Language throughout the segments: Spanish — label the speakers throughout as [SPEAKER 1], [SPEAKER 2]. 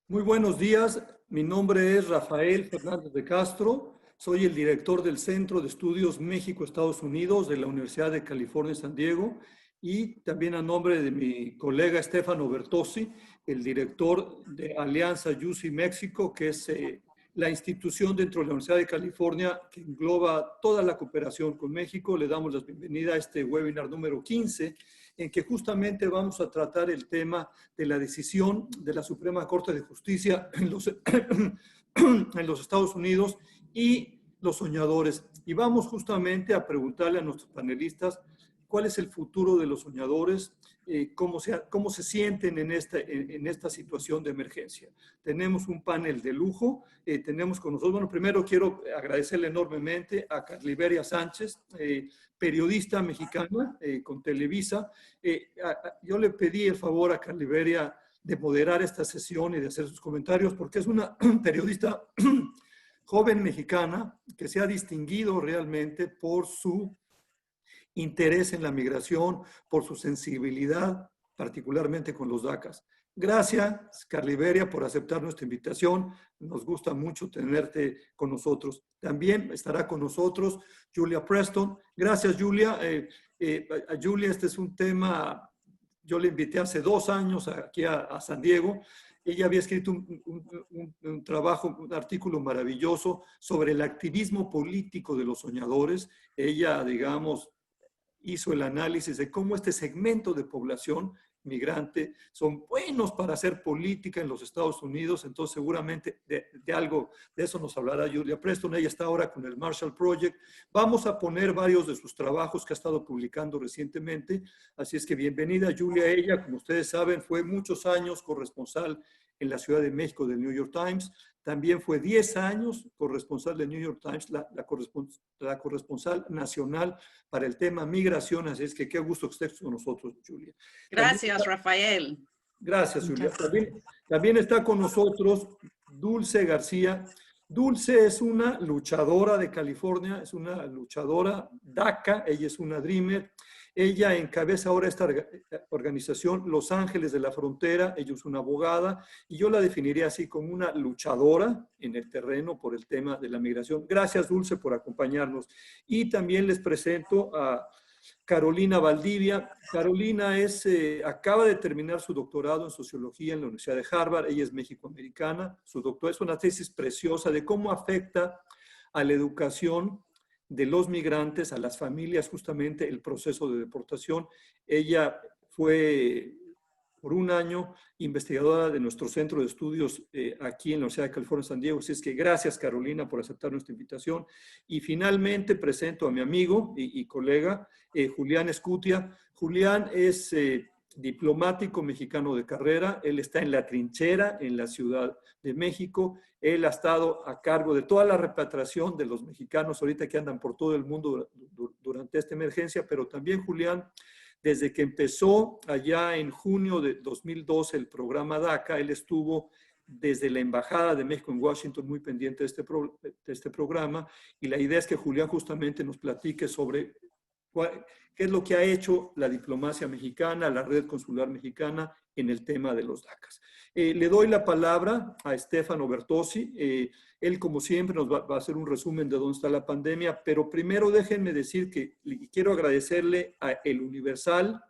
[SPEAKER 1] Muy buenos días, mi nombre es Rafael Fernández de Castro, soy el director del Centro de Estudios México-Estados Unidos de la Universidad de California, San Diego, y también a nombre de mi colega Stefano Bertozzi, el director de Alianza UC México, que es la institución dentro de la Universidad de California que engloba toda la cooperación con México. Le damos la bienvenida a este webinar número 15, en que justamente vamos a tratar el tema de la decisión de la Suprema Corte de Justicia en los Estados Unidos y los soñadores. Y vamos justamente a preguntarle a nuestros panelistas cuál es el futuro de los soñadores, cómo se sienten en esta situación de emergencia. Tenemos un panel de lujo, tenemos con nosotros, bueno, primero quiero agradecerle enormemente a Carliberia Sánchez, periodista mexicana con Televisa. Yo le pedí el favor a Carliberia de moderar esta sesión y de hacer sus comentarios, porque es una periodista joven mexicana que se ha distinguido realmente por su interés en la migración, por su sensibilidad, particularmente con los DACAs. Gracias, Carliberia, por aceptar nuestra invitación. Nos gusta mucho tenerte con nosotros. También estará con nosotros Julia Preston. Gracias, Julia. A Julia, este es un tema, yo le invité hace 2 años aquí a San Diego. Ella había escrito un trabajo, un artículo maravilloso sobre el activismo político de los soñadores. Ella, digamos, hizo el análisis de cómo este segmento de población migrante son buenos para hacer política en los Estados Unidos. Entonces seguramente de algo de eso nos hablará Julia Preston. Ella está ahora con el Marshall Project. Vamos a poner varios de sus trabajos que ha estado publicando recientemente, así es que bienvenida Julia. Ella, como ustedes saben, fue muchos años corresponsal en la Ciudad de México del New York Times. También fue 10 años corresponsal del New York Times, la corresponsal nacional para el tema migración. Así es que qué gusto que estés con nosotros, Julia.
[SPEAKER 2] Gracias, Rafael.
[SPEAKER 1] Gracias, Julia. También está con nosotros Dulce García. Dulce es una luchadora de California, es una luchadora DACA, ella es una Dreamer. Ella encabeza ahora esta organización Los Ángeles de la Frontera. Ella es una abogada y yo la definiría así como una luchadora en el terreno por el tema de la migración. Gracias, Dulce, por acompañarnos. Y también les presento a Carolina Valdivia. Carolina acaba de terminar su doctorado en sociología en la Universidad de Harvard. Ella es mexicoamericana. Su doctorado es una tesis preciosa de cómo afecta a la educación de los migrantes, a las familias, justamente el proceso de deportación. Ella fue por 1 año investigadora de nuestro centro de estudios aquí en la Universidad de California, San Diego. Así es que gracias, Carolina, por aceptar nuestra invitación. Y finalmente presento a mi amigo y colega, Julián Escutia. Julián es diplomático mexicano de carrera. Él está en la trinchera en la Ciudad de México. Él ha estado a cargo de toda la repatriación de los mexicanos ahorita que andan por todo el mundo durante esta emergencia, pero también Julián, desde que empezó allá en junio de 2012 el programa DACA, él estuvo desde la Embajada de México en Washington muy pendiente de este programa, y la idea es que Julián justamente nos platique sobre qué es lo que ha hecho la diplomacia mexicana, la red consular mexicana en el tema de los DACAs. Le doy la palabra a Stefano Bertozzi. Él, como siempre, nos va a hacer un resumen de dónde está la pandemia, pero primero déjenme decir que quiero agradecerle a El Universal,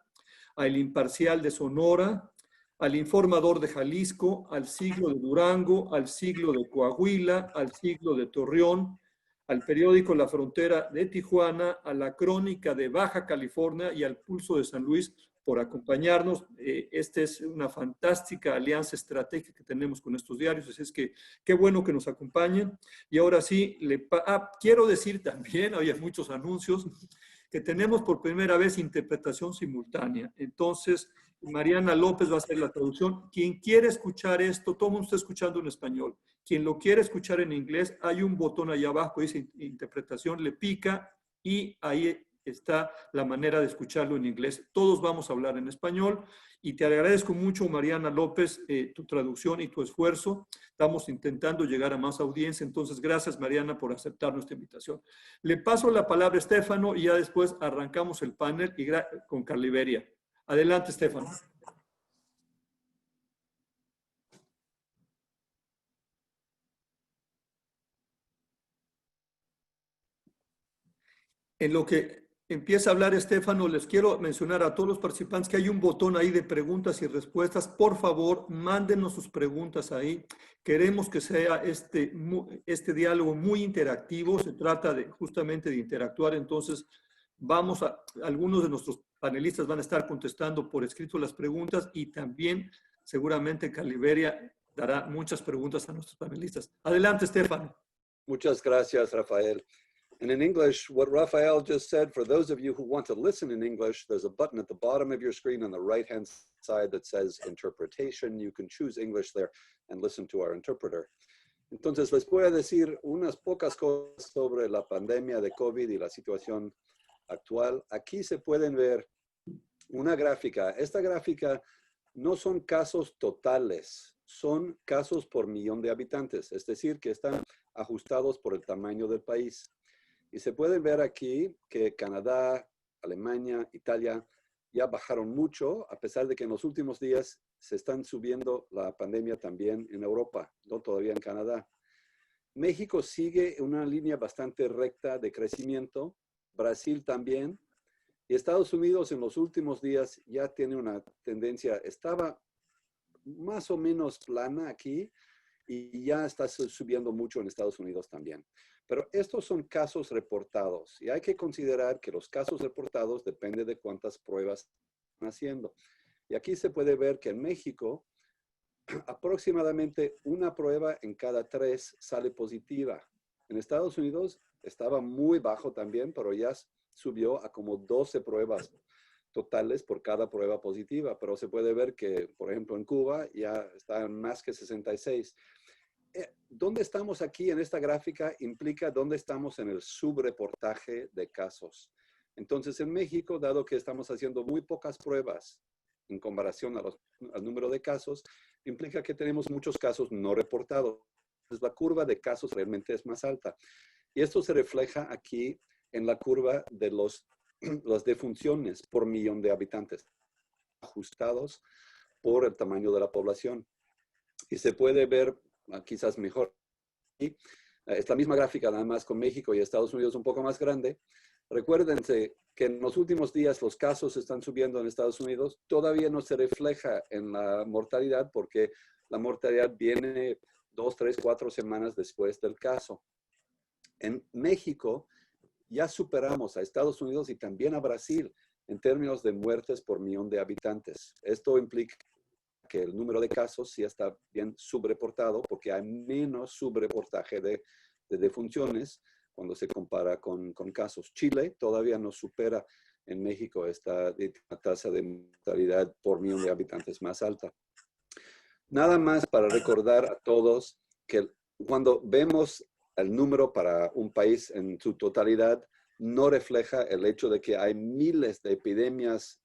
[SPEAKER 1] a El Imparcial de Sonora, al Informador de Jalisco, al Siglo de Durango, al Siglo de Coahuila, al Siglo de Torreón, al periódico La Frontera de Tijuana, a la Crónica de Baja California y al Pulso de San Luis por acompañarnos. Esta es una fantástica alianza estratégica que tenemos con estos diarios, así es que qué bueno que nos acompañen. Y ahora sí, quiero decir también, hay muchos anuncios, que tenemos por primera vez interpretación simultánea. Entonces, Mariana López va a hacer la traducción. Quien quiere escuchar esto, todo el mundo está escuchando en español. Quien lo quiere escuchar en inglés, hay un botón allá abajo, dice interpretación, le pica y ahí está la manera de escucharlo en inglés. Todos vamos a hablar en español y te agradezco mucho, Mariana López, tu traducción y tu esfuerzo. Estamos intentando llegar a más audiencia, entonces gracias, Mariana, por aceptar nuestra invitación. Le paso la palabra a Stefano y ya después arrancamos el panel con Carliberia. Adelante, Stefano. En lo que empieza a hablar Estefano, les quiero mencionar a todos los participantes que hay un botón ahí de preguntas y respuestas. Por favor, mándenos sus preguntas ahí. Queremos que sea este diálogo muy interactivo. Se trata de justamente de interactuar. Entonces, algunos de nuestros panelistas van a estar contestando por escrito las preguntas y también seguramente Caliberia dará muchas preguntas a nuestros panelistas. Adelante, Estefano.
[SPEAKER 3] Muchas gracias, Rafael. And in English, what Rafael just said, for those of you who want to listen in English, there's a button at the bottom of your screen on the right-hand side that says interpretation. You can choose English there and listen to our interpreter. Entonces, les voy a decir unas pocas cosas sobre la pandemia de COVID y la situación actual. Aquí se pueden ver una gráfica. Esta gráfica no son casos totales, son casos por millón de habitantes, es decir, que están ajustados por el tamaño del país. Y se puede ver aquí que Canadá, Alemania, Italia ya bajaron mucho, a pesar de que en los últimos días se están subiendo la pandemia también en Europa, no todavía en Canadá. México sigue una línea bastante recta de crecimiento, Brasil también, y Estados Unidos en los últimos días ya tiene una tendencia, estaba más o menos plana aquí y ya está subiendo mucho en Estados Unidos también. Pero estos son casos reportados y hay que considerar que los casos reportados dependen de cuántas pruebas están haciendo. Y aquí se puede ver que en México aproximadamente una prueba en cada 3 sale positiva. En Estados Unidos estaba muy bajo también, pero ya subió a como 12 pruebas totales por cada prueba positiva. Pero se puede ver que, por ejemplo, en Cuba ya están más que 66. ¿Dónde estamos aquí en esta gráfica? Implica dónde estamos en el subreportaje de casos. Entonces, en México, dado que estamos haciendo muy pocas pruebas en comparación al número de casos, implica que tenemos muchos casos no reportados. Entonces, la curva de casos realmente es más alta. Y esto se refleja aquí en la curva de las defunciones por millón de habitantes, ajustados por el tamaño de la población. Y se puede ver quizás mejor. Esta misma gráfica, nada más con México y Estados Unidos un poco más grande. Recuérdense que en los últimos días los casos están subiendo en Estados Unidos. Todavía no se refleja en la mortalidad porque la mortalidad viene 2, 3, 4 semanas después del caso. En México ya superamos a Estados Unidos y también a Brasil en términos de muertes por millón de habitantes. Esto implica que el número de casos sí está bien subreportado porque hay menos subreportaje de defunciones cuando se compara con casos. Chile todavía no supera en México esta tasa de mortalidad por millón de habitantes más alta. Nada más para recordar a todos que cuando vemos el número para un país en su totalidad, no refleja el hecho de que hay miles de epidemias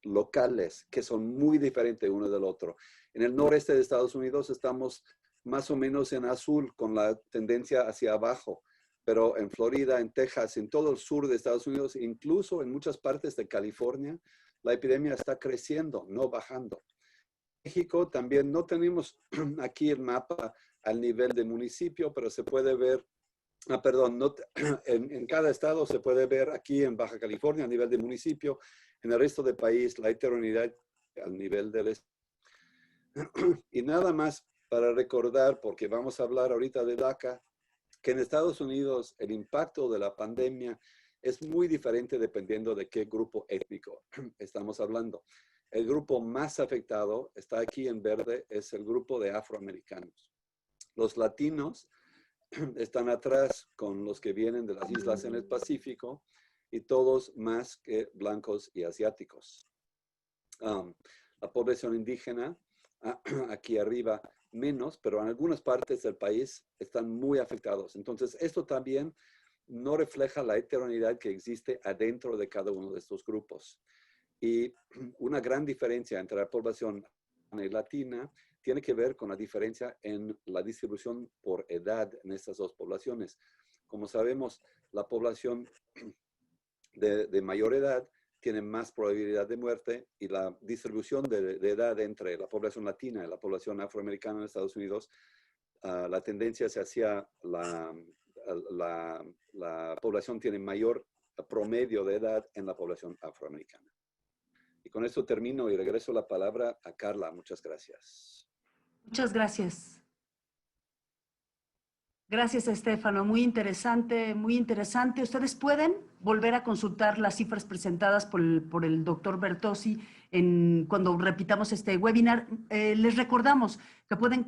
[SPEAKER 3] locales que son muy diferentes uno del otro. En el noreste de Estados Unidos estamos más o menos en azul con la tendencia hacia abajo, pero en Florida, en Texas, en todo el sur de Estados Unidos, incluso en muchas partes de California, la epidemia está creciendo, no bajando. En México también no tenemos aquí el mapa al nivel de municipio, pero se puede ver, en cada estado se puede ver aquí en Baja California a nivel de municipio, en el resto del país la heterogeneidad al nivel del estado. Y nada más para recordar, porque vamos a hablar ahorita de DACA, que en Estados Unidos el impacto de la pandemia es muy diferente dependiendo de qué grupo étnico estamos hablando. El grupo más afectado, está aquí en verde, es el grupo de afroamericanos. Los latinos están atrás con los que vienen de las islas en el Pacífico y todos más que blancos y asiáticos. La población indígena, aquí arriba, menos, pero en algunas partes del país están muy afectados. Entonces, esto también no refleja la heterogeneidad que existe adentro de cada uno de estos grupos. Y una gran diferencia entre la población latina tiene que ver con la diferencia en la distribución por edad en estas dos poblaciones. Como sabemos, la población de mayor edad tiene más probabilidad de muerte y la distribución de edad entre la población latina y la población afroamericana en Estados Unidos, la tendencia es hacia la población tiene mayor promedio de edad en la población afroamericana. Y con esto termino y regreso la palabra a Carla. Muchas gracias.
[SPEAKER 4] Muchas gracias. Gracias, Estefano. Muy interesante, muy interesante. Ustedes pueden volver a consultar las cifras presentadas por el doctor Bertozzi cuando repitamos este webinar. Les recordamos que pueden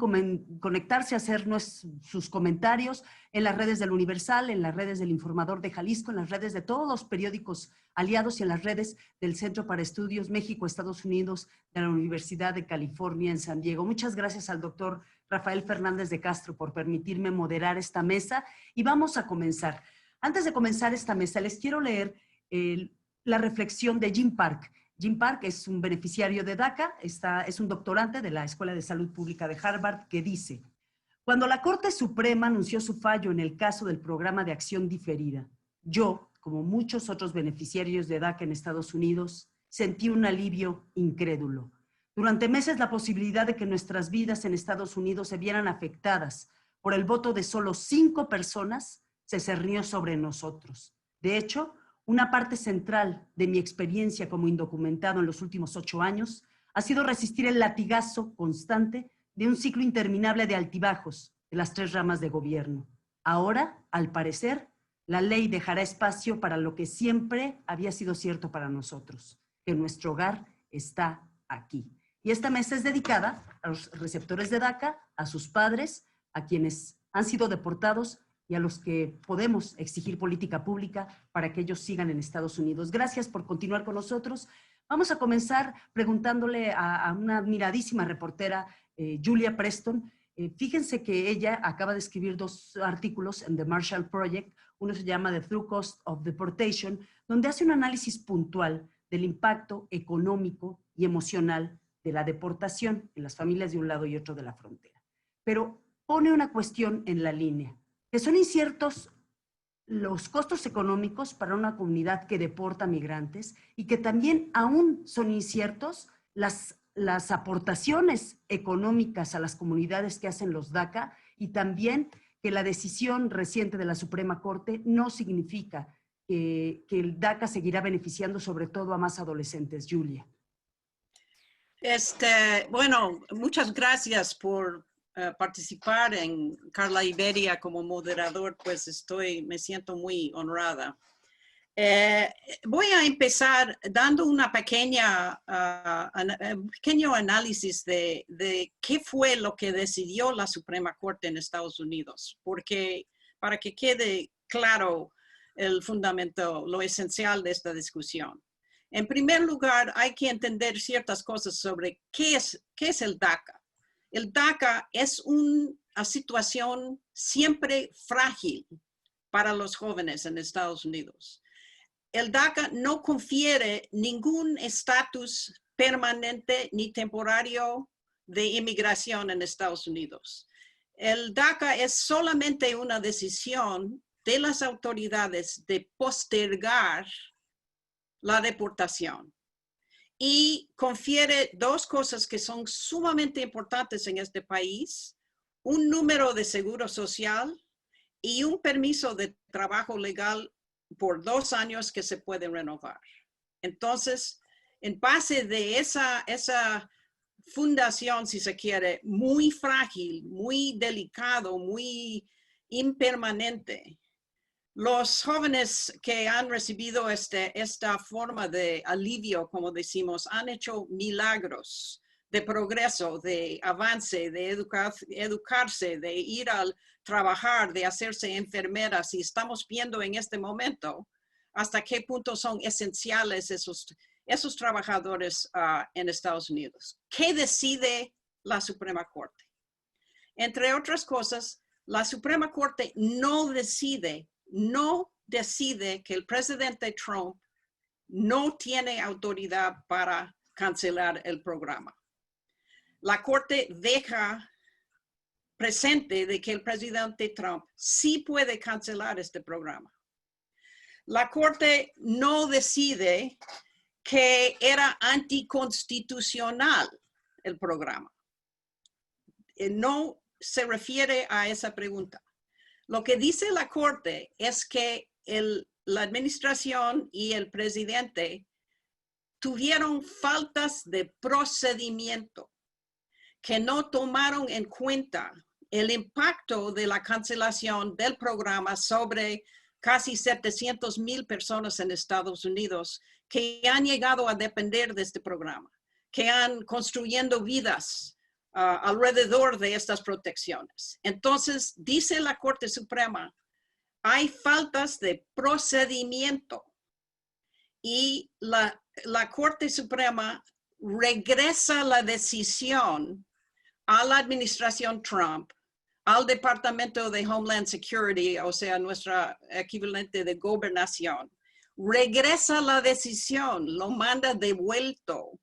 [SPEAKER 4] conectarse a hacer sus comentarios en las redes del Universal, en las redes del Informador de Jalisco, en las redes de todos los periódicos aliados y en las redes del Centro para Estudios México-Estados Unidos de la Universidad de California en San Diego. Muchas gracias al doctor Rafael Fernández de Castro por permitirme moderar esta mesa y vamos a comenzar. Antes de comenzar esta mesa, les quiero leer la reflexión de Jim Park. Jim Park es un beneficiario de DACA, es un doctorante de la Escuela de Salud Pública de Harvard, que dice: cuando la Corte Suprema anunció su fallo en el caso del programa de acción diferida, yo, como muchos otros beneficiarios de DACA en Estados Unidos, sentí un alivio incrédulo. Durante meses la posibilidad de que nuestras vidas en Estados Unidos se vieran afectadas por el voto de solo 5 personas se cernió sobre nosotros. De hecho, una parte central de mi experiencia como indocumentado en los últimos 8 años ha sido resistir el latigazo constante de un ciclo interminable de altibajos de las 3 ramas de gobierno. Ahora, al parecer, la ley dejará espacio para lo que siempre había sido cierto para nosotros, que nuestro hogar está aquí. Y esta mesa es dedicada a los receptores de DACA, a sus padres, a quienes han sido deportados y a los que podemos exigir política pública para que ellos sigan en Estados Unidos. Gracias por continuar con nosotros. Vamos a comenzar preguntándole a una admiradísima reportera, Julia Preston. Fíjense que ella acaba de escribir 2 artículos en The Marshall Project. Uno se llama The True Cost of Deportation, donde hace un análisis puntual del impacto económico y emocional de la deportación en las familias de un lado y otro de la frontera. Pero pone una cuestión en la línea, que son inciertos los costos económicos para una comunidad que deporta migrantes y que también aún son inciertos las aportaciones económicas a las comunidades que hacen los DACA, y también que la decisión reciente de la Suprema Corte no significa que el DACA seguirá beneficiando sobre todo a más adolescentes. Julia.
[SPEAKER 2] Bueno, muchas gracias por participar en Carla Iberia como moderador, pues me siento muy honrada. Voy a empezar dando un pequeño análisis de qué fue lo que decidió la Suprema Corte en Estados Unidos, porque para que quede claro el fundamento, lo esencial de esta discusión. En primer lugar, hay que entender ciertas cosas sobre qué es el DACA. El DACA es una situación siempre frágil para los jóvenes en Estados Unidos. El DACA no confiere ningún estatus permanente ni temporario de inmigración en Estados Unidos. El DACA es solamente una decisión de las autoridades de postergar la deportación, y confiere 2 cosas que son sumamente importantes en este país: un número de seguro social y un permiso de trabajo legal por 2 años que se puede renovar. Entonces, en base de esa fundación, si se quiere, muy frágil, muy delicado, muy impermanente, los jóvenes que han recibido esta forma de alivio, como decimos, han hecho milagros de progreso, de avance, de educarse, de ir a trabajar, de hacerse enfermeras. Y estamos viendo en este momento hasta qué punto son esenciales esos trabajadores en Estados Unidos. ¿Qué decide la Suprema Corte? Entre otras cosas, la Suprema Corte no decide que el presidente Trump no tiene autoridad para cancelar el programa. La Corte deja presente de que el presidente Trump sí puede cancelar este programa. La Corte no decide que era anticonstitucional el programa. No se refiere a esa pregunta. Lo que dice la Corte es que el la administración y el presidente tuvieron faltas de procedimiento que no tomaron en cuenta el impacto de la cancelación del programa sobre casi 700,000 personas en Estados Unidos que han llegado a depender de este programa, que han construyendo vidas alrededor de estas protecciones. Entonces, dice la Corte Suprema, hay faltas de procedimiento y la Corte Suprema regresa la decisión a la administración Trump, al Departamento de Homeland Security, o sea, nuestra equivalente de gobernación, regresa la decisión, lo manda devuelto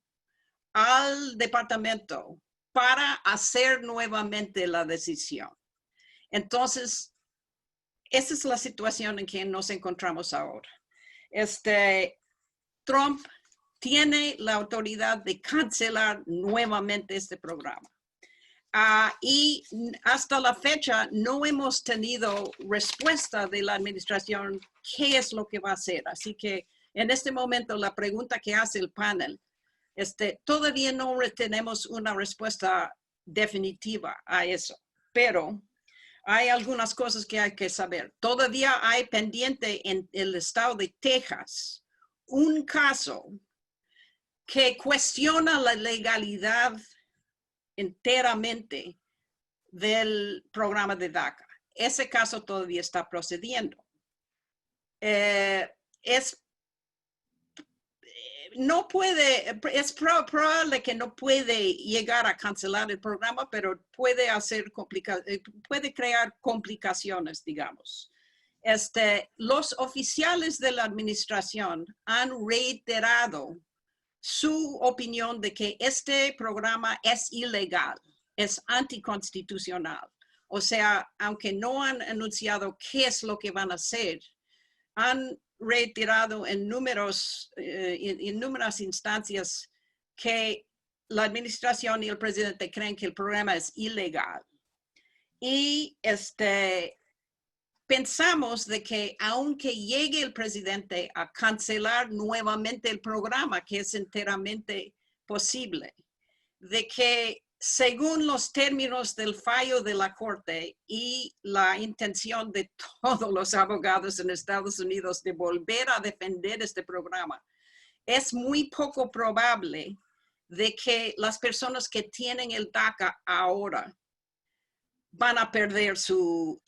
[SPEAKER 2] al departamento para hacer nuevamente la decisión. Entonces, esa es la situación en que nos encontramos ahora. Trump tiene la autoridad de cancelar nuevamente este programa. Y hasta la fecha no hemos tenido respuesta de la administración qué es lo que va a hacer. Así que en este momento la pregunta que hace el panel, todavía no tenemos una respuesta definitiva a eso, pero hay algunas cosas que hay que saber. Todavía hay pendiente en el estado de Texas un caso que cuestiona la legalidad enteramente del programa de DACA. Ese caso todavía está procediendo. Es probable que no puede llegar a cancelar el programa, pero puede crear complicaciones, digamos. Los oficiales de la administración han reiterado su opinión de que este programa es ilegal, es anticonstitucional. O sea, aunque no han anunciado qué es lo que van a hacer, han reiterado en números, innumerables instancias que la administración y el presidente creen que el programa es ilegal. Y pensamos de que aunque llegue el presidente a cancelar nuevamente el programa, que es enteramente posible, de que según los términos del fallo de la Corte y la intención de todos los abogados en Estados Unidos de volver a defender este programa, es muy poco probable de que las personas que tienen el DACA ahora van a perder su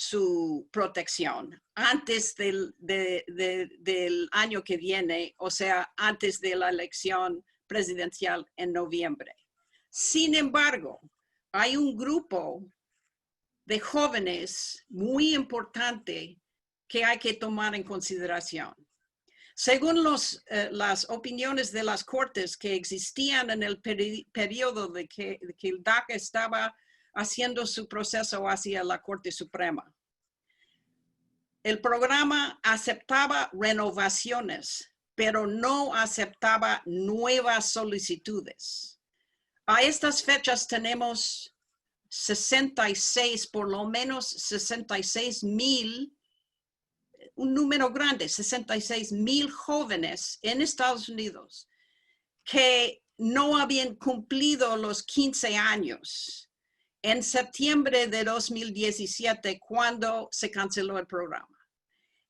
[SPEAKER 2] protección antes del año que viene, o sea, antes de la elección presidencial en noviembre. Sin embargo, hay un grupo de jóvenes muy importante que hay que tomar en consideración. Según las opiniones de las cortes que existían en el periodo de que el DACA estaba haciendo su proceso hacia la Corte Suprema, el programa aceptaba renovaciones, pero no aceptaba nuevas solicitudes. A estas fechas tenemos 66, por lo menos 66,000, un número grande, 66,000 jóvenes en Estados Unidos que no habían cumplido los 15 años en septiembre de 2017 cuando se canceló el programa.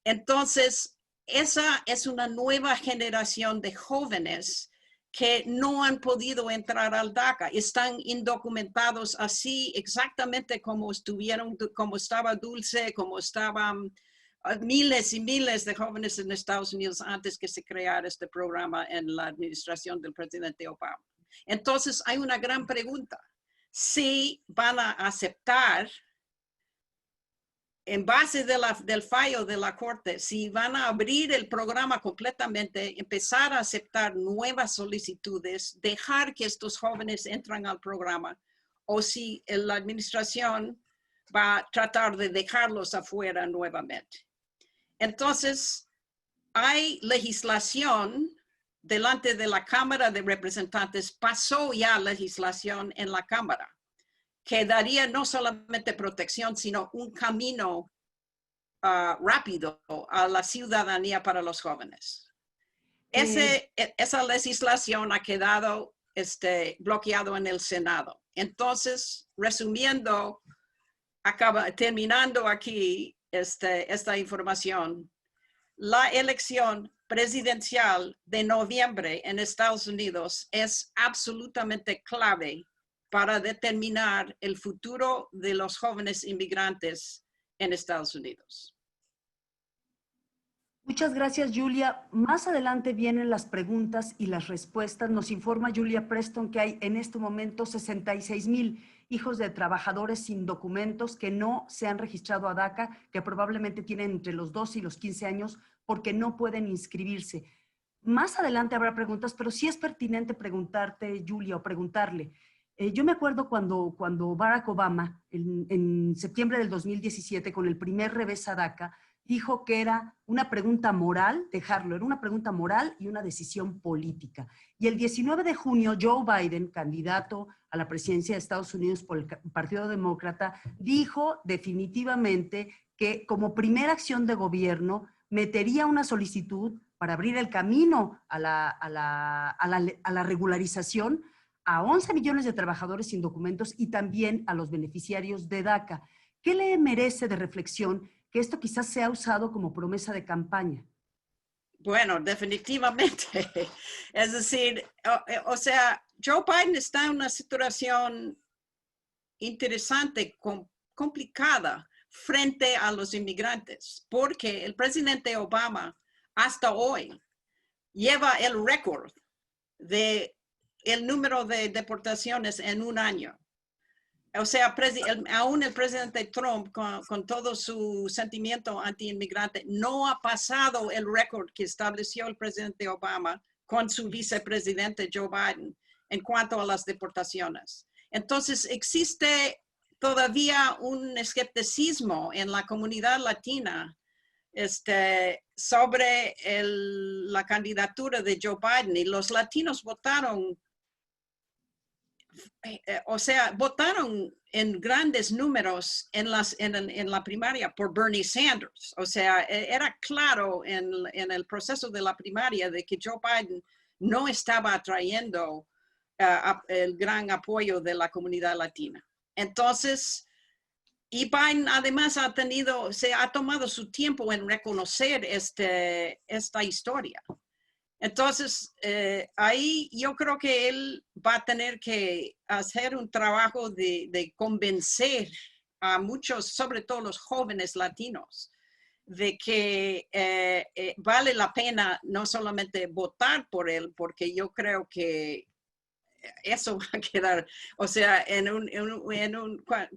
[SPEAKER 2] Entonces, esa es una nueva generación de jóvenes que no han podido entrar al DACA, están indocumentados así exactamente como estaba Dulce, como estaban miles y miles de jóvenes en Estados Unidos antes que se creara este programa en la administración del presidente Obama. Entonces hay una gran pregunta, si van a aceptar, en base del fallo de la Corte, si van a abrir el programa completamente, empezar a aceptar nuevas solicitudes, dejar que estos jóvenes entren al programa, o si la administración va a tratar de dejarlos afuera nuevamente. Entonces, hay legislación delante de la Cámara de Representantes, pasó ya legislación en la Cámara, que daría no solamente protección, sino un camino rápido a la ciudadanía para los jóvenes. Esa legislación ha quedado bloqueado en el Senado. Entonces, resumiendo, terminando aquí esta información, la elección presidencial de noviembre en Estados Unidos es absolutamente clave para determinar el futuro de los jóvenes inmigrantes en Estados Unidos.
[SPEAKER 4] Muchas gracias, Julia. Más adelante vienen las preguntas y las respuestas. Nos informa Julia Preston que hay en este momento 66,000 hijos de trabajadores sin documentos que no se han registrado a DACA, que probablemente tienen entre los 12 y los 15 años porque no pueden inscribirse. Más adelante habrá preguntas, pero sí es pertinente preguntarte, Julia, o preguntarle. Yo me acuerdo cuando Barack Obama, en septiembre del 2017, con el primer revés a DACA, dijo que era una pregunta moral, dejarlo, era una pregunta moral y una decisión política. Y el 19 de junio, Joe Biden, candidato a la presidencia de Estados Unidos por el Partido Demócrata, dijo definitivamente que como primera acción de gobierno metería una solicitud para abrir el camino a la regularización a 11 millones de trabajadores sin documentos y también a los beneficiarios de DACA. ¿Qué le merece de reflexión que esto quizás sea usado como promesa de campaña?
[SPEAKER 2] Bueno, definitivamente. Es decir, o sea, Joe Biden está en una situación interesante, complicada frente a los inmigrantes, porque el presidente Obama hasta hoy lleva el récord de el número de deportaciones en un año. O sea, aún el presidente Trump, con todo su sentimiento anti-inmigrante, no ha pasado el récord que estableció el presidente Obama con su vicepresidente Joe Biden en cuanto a las deportaciones. Entonces, existe todavía un escepticismo en la comunidad latina sobre la candidatura de Joe Biden, y los latinos votaron. O sea, votaron en grandes números en la primaria por Bernie Sanders. O sea, era claro en el proceso de la primaria de que Joe Biden no estaba atrayendo el gran apoyo de la comunidad latina. Entonces, y Biden además se ha tomado su tiempo en reconocer esta historia. Entonces, ahí yo creo que él va a tener que hacer un trabajo de convencer a muchos, sobre todo los jóvenes latinos, de que vale la pena no solamente votar por él, porque yo creo que eso va a quedar, o sea,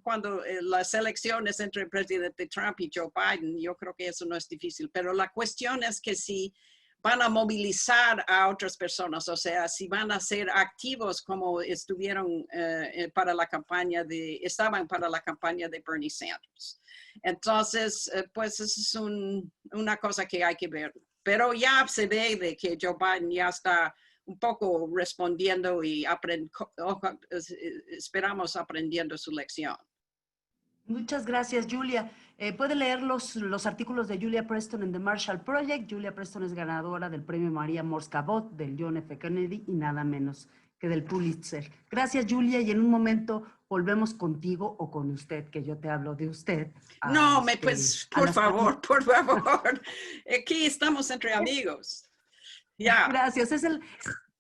[SPEAKER 2] cuando las elecciones entre el presidente Trump y Joe Biden, yo creo que eso no es difícil, pero la cuestión es que si van a movilizar a otras personas, o sea, si van a ser activos como estuvieron estaban para la campaña de Bernie Sanders. Entonces, pues es una cosa que hay que ver. Pero ya se ve de que Joe Biden ya está un poco respondiendo y esperamos aprendiendo su lección.
[SPEAKER 4] Muchas gracias, Julia. Puede leer los artículos de Julia Preston en The Marshall Project. Julia Preston es ganadora del premio María Morse Cabot, del John F. Kennedy y nada menos que del Pulitzer. Gracias, Julia, y en un momento volvemos contigo o con usted, que yo te hablo de usted.
[SPEAKER 2] No, pues, por favor. Aquí estamos entre amigos. Ya.
[SPEAKER 4] Gracias,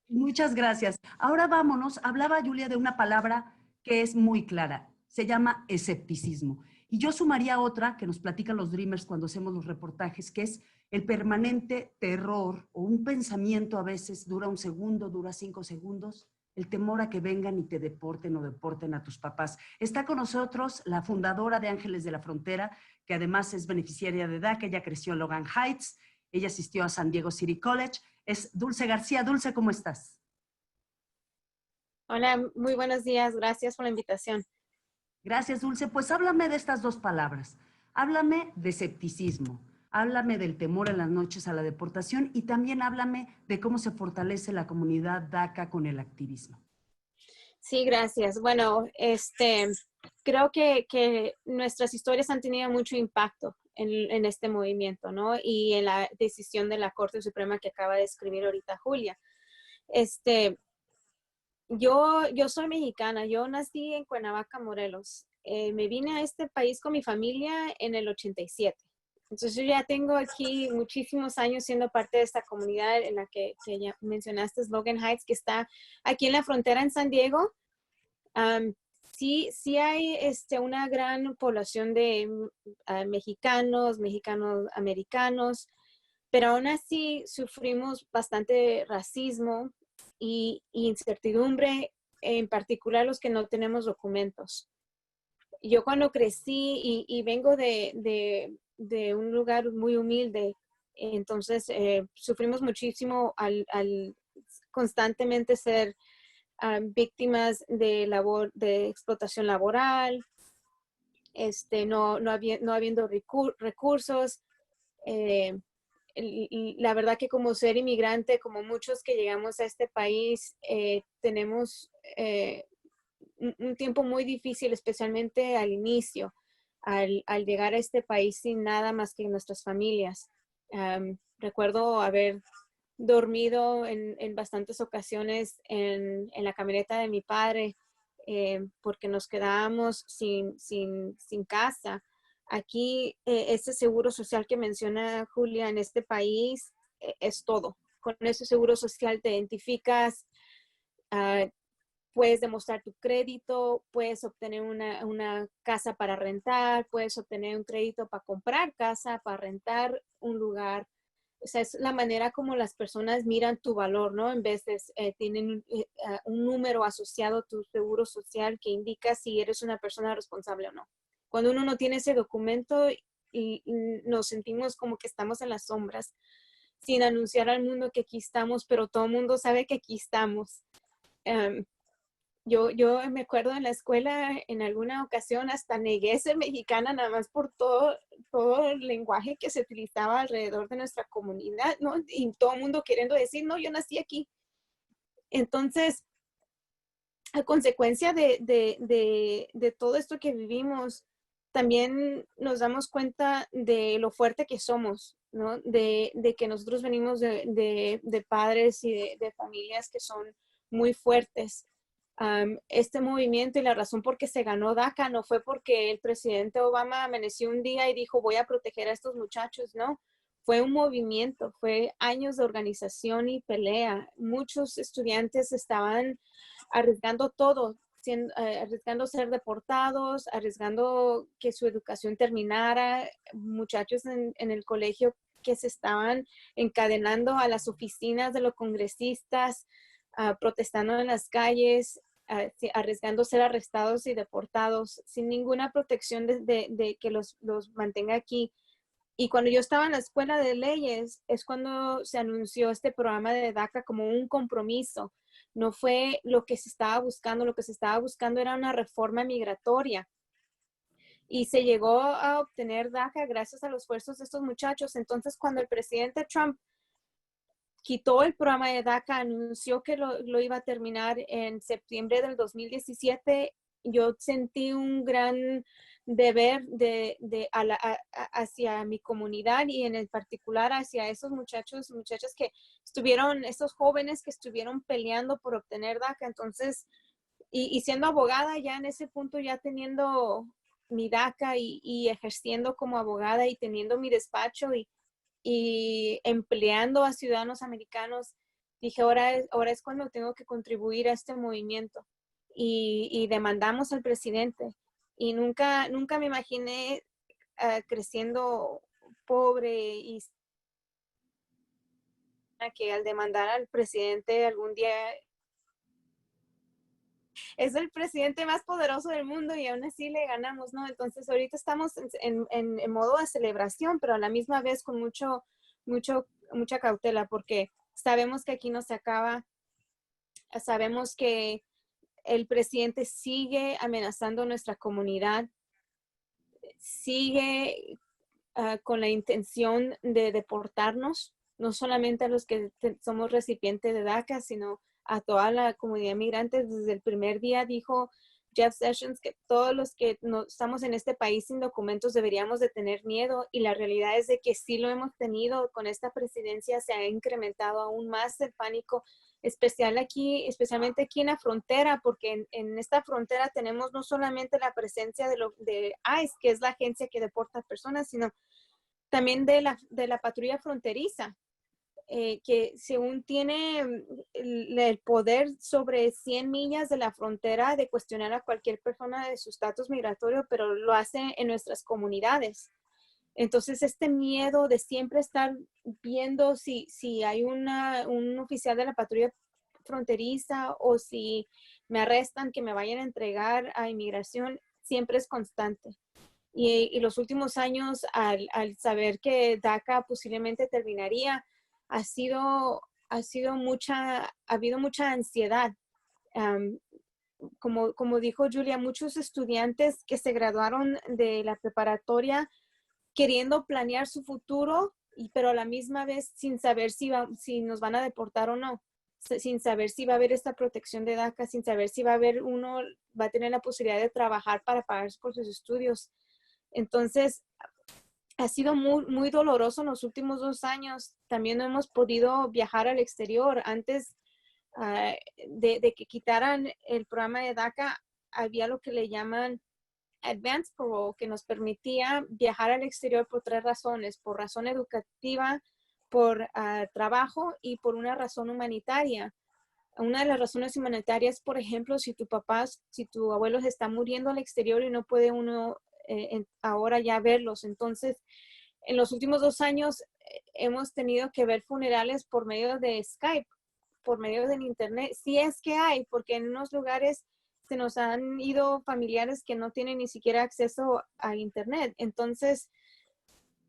[SPEAKER 4] muchas gracias. Ahora vámonos. Hablaba Julia de una palabra que es muy clara. Se llama escepticismo. Y yo sumaría otra que nos platican los Dreamers cuando hacemos los reportajes, que es el permanente terror o un pensamiento a veces dura un segundo, dura 5 segundos, el temor a que vengan y te deporten o deporten a tus papás. Está con nosotros la fundadora de Ángeles de la Frontera, que además es beneficiaria de DACA. Ella creció en Logan Heights, ella asistió a San Diego City College. Es Dulce García. Dulce, ¿cómo estás?
[SPEAKER 5] Hola, muy buenos días. Gracias por la invitación.
[SPEAKER 4] Gracias, Dulce. Pues háblame de estas dos palabras. Háblame de escepticismo, háblame del temor en las noches a la deportación y también háblame de cómo se fortalece la comunidad DACA con el activismo.
[SPEAKER 5] Sí, gracias. Bueno, creo que nuestras historias han tenido mucho impacto en este movimiento, ¿no? Y en la decisión de la Corte Suprema que acaba de escribir ahorita Julia. Yo soy mexicana, yo nací en Cuernavaca, Morelos. Me vine a este país con mi familia en el 87. Entonces yo ya tengo aquí muchísimos años siendo parte de esta comunidad en la que ya mencionaste, Logan Heights, que está aquí en la frontera en San Diego. Sí hay una gran población de mexicanos americanos, pero aún así sufrimos bastante racismo y incertidumbre, en particular los que no tenemos documentos. Yo cuando crecí y vengo de un lugar muy humilde, entonces sufrimos muchísimo al constantemente ser víctimas de explotación laboral, no habiendo recursos. La verdad que como ser inmigrante, como muchos que llegamos a este país, tenemos un tiempo muy difícil, especialmente al inicio, al llegar a este país sin nada más que nuestras familias. Recuerdo haber dormido en bastantes ocasiones en la camioneta de mi padre porque nos quedábamos sin casa. Aquí, este seguro social que menciona Julia en este país es todo. Con ese seguro social te identificas, puedes demostrar tu crédito, puedes obtener una casa para rentar, puedes obtener un crédito para comprar casa, para rentar un lugar. O sea, es la manera como las personas miran tu valor, ¿no? En vez de tienen un número asociado a tu seguro social que indica si eres una persona responsable o no. Cuando uno no tiene ese documento y nos sentimos como que estamos en las sombras, sin anunciar al mundo que aquí estamos, pero todo el mundo sabe que aquí estamos. Yo me acuerdo en la escuela, en alguna ocasión, hasta negué ser mexicana nada más por todo el lenguaje que se utilizaba alrededor de nuestra comunidad, ¿no? Y todo el mundo queriendo decir, no, yo nací aquí. Entonces, a consecuencia de todo esto que vivimos, también nos damos cuenta de lo fuerte que somos, ¿no? De que nosotros venimos de padres y de familias que son muy fuertes. Este movimiento y la razón por qué se ganó DACA no fue porque el presidente Obama amaneció un día y dijo voy a proteger a estos muchachos, no. Fue un movimiento, fue años de organización y pelea. Muchos estudiantes estaban arriesgando todo, arriesgando ser deportados, arriesgando que su educación terminara, muchachos en el colegio que se estaban encadenando a las oficinas de los congresistas, protestando en las calles, arriesgando ser arrestados y deportados sin ninguna protección de que los mantenga aquí. Y cuando yo estaba en la escuela de leyes, es cuando se anunció este programa de DACA como un compromiso. No fue lo que se estaba buscando era una reforma migratoria. Y se llegó a obtener DACA gracias a los esfuerzos de estos muchachos. Entonces, cuando el presidente Trump quitó el programa de DACA, anunció que lo iba a terminar en septiembre del 2017, yo sentí un gran deber hacia mi comunidad y en el particular hacia esos muchachos, muchachas que estuvieron, esos jóvenes que estuvieron peleando por obtener DACA. Entonces, y siendo abogada ya en ese punto, ya teniendo mi DACA y ejerciendo como abogada y teniendo mi despacho y empleando a ciudadanos americanos, dije, ahora es cuando tengo que contribuir a este movimiento. Y demandamos al presidente. Y nunca me imaginé creciendo pobre y que al demandar al presidente algún día es el presidente más poderoso del mundo y aún así le ganamos, ¿no? Entonces ahorita estamos en modo de celebración, pero a la misma vez con mucha cautela porque sabemos que aquí no se acaba, sabemos que el presidente sigue amenazando a nuestra comunidad, sigue con la intención de deportarnos, no solamente a los que somos recipientes de DACA, sino a toda la comunidad migrante. Desde el primer día dijo, Jeff Sessions, que todos los que no, estamos en este país sin documentos deberíamos de tener miedo, y la realidad es de que sí lo hemos tenido. Con esta presidencia se ha incrementado aún más el pánico, especialmente aquí en la frontera, porque en esta frontera tenemos no solamente la presencia de ICE, que es la agencia que deporta personas, sino también de la patrulla fronteriza, que según tiene el poder sobre 100 millas de la frontera de cuestionar a cualquier persona de su estatus migratorio, pero lo hace en nuestras comunidades. Entonces, este miedo de siempre estar viendo si hay un oficial de la patrulla fronteriza o si me arrestan, que me vayan a entregar a inmigración, siempre es constante. Y los últimos años, al saber que DACA posiblemente terminaría, ha habido mucha ansiedad. Como dijo Julia, muchos estudiantes que se graduaron de la preparatoria queriendo planear su futuro, pero a la misma vez sin saber si nos van a deportar o no, sin saber si va a haber esta protección de DACA, sin saber si va a tener la posibilidad de trabajar para pagar por sus estudios. Entonces, ha sido muy, muy doloroso en los últimos 2 años. También no hemos podido viajar al exterior. Antes de que quitaran el programa de DACA, había lo que le llaman Advanced Parole, que nos permitía viajar al exterior por 3 razones: por razón educativa, por trabajo y por una razón humanitaria. Una de las razones humanitarias, por ejemplo, si tu abuelo se está muriendo al exterior y no puede uno ahora ya verlos. Entonces, en los últimos 2 años hemos tenido que ver funerales por medio de Skype, por medio del internet, si es que hay, porque en unos lugares se nos han ido familiares que no tienen ni siquiera acceso a internet. Entonces,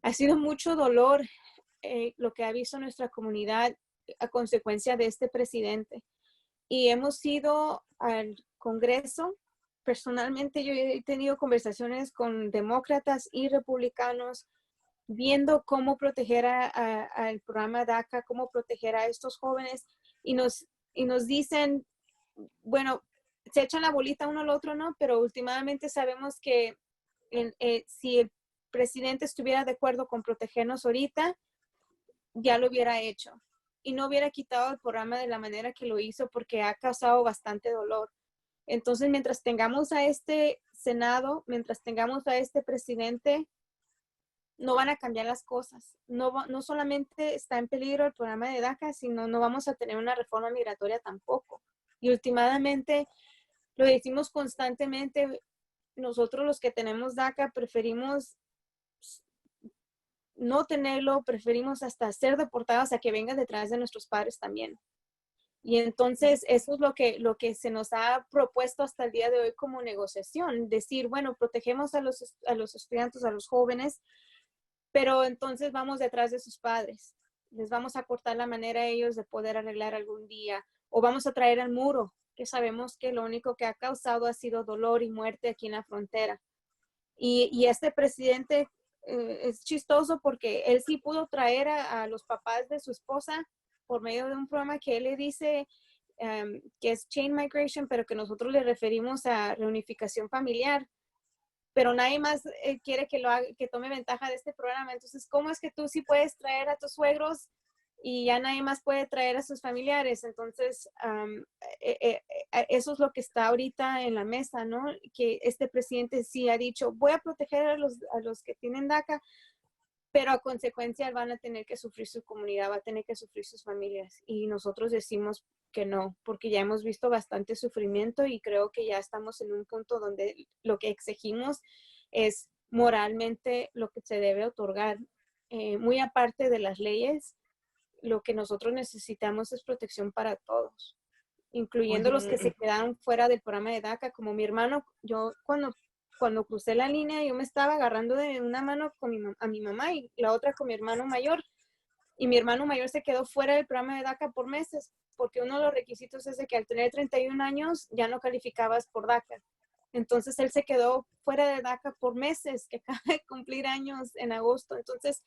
[SPEAKER 5] ha sido mucho dolor lo que ha visto nuestra comunidad a consecuencia de este presidente. Y hemos ido al Congreso. Personalmente, yo he tenido conversaciones con demócratas y republicanos viendo cómo proteger al programa DACA, cómo proteger a estos jóvenes, y nos dicen, bueno, se echan la bolita uno al otro, ¿no? Pero últimamente sabemos que si el presidente estuviera de acuerdo con protegernos ahorita, ya lo hubiera hecho y no hubiera quitado el programa de la manera que lo hizo, porque ha causado bastante dolor. Entonces, mientras tengamos a este Senado, mientras tengamos a este presidente, no van a cambiar las cosas. No solamente está en peligro el programa de DACA, sino no vamos a tener una reforma migratoria tampoco. Y últimamente, lo decimos constantemente, nosotros los que tenemos DACA preferimos no tenerlo, preferimos hasta ser deportados a que vengan detrás de nuestros padres también. Y entonces eso es lo que se nos ha propuesto hasta el día de hoy como negociación, decir, bueno, protegemos a los estudiantes, a los jóvenes, pero entonces vamos detrás de sus padres. Les vamos a cortar la manera a ellos de poder arreglar algún día, o vamos a traer al muro, que sabemos que lo único que ha causado ha sido dolor y muerte aquí en la frontera. Y este presidente es chistoso porque él sí pudo traer a los papás de su esposa por medio de un programa que él le dice que es Chain Migration, pero que nosotros le referimos a reunificación familiar. Pero nadie más quiere que tome ventaja de este programa. Entonces, ¿cómo es que tú sí puedes traer a tus suegros y ya nadie más puede traer a sus familiares? Entonces, eso es lo que está ahorita en la mesa, ¿no? Que este presidente sí ha dicho, voy a proteger a los que tienen DACA, pero a consecuencia van a tener que sufrir su comunidad, va a tener que sufrir sus familias. Y nosotros decimos que no, porque ya hemos visto bastante sufrimiento y creo que ya estamos en un punto donde lo que exigimos es moralmente lo que se debe otorgar. Muy aparte de las leyes, lo que nosotros necesitamos es protección para todos, incluyendo los que se quedaron fuera del programa de DACA, como mi hermano. Yo cuando crucé la línea, yo me estaba agarrando de una mano a mi mamá y la otra con mi hermano mayor. Y mi hermano mayor se quedó fuera del programa de DACA por meses, porque uno de los requisitos es de que al tener 31 años ya no calificabas por DACA. Entonces él se quedó fuera de DACA por meses, que acaba de cumplir años en agosto. Entonces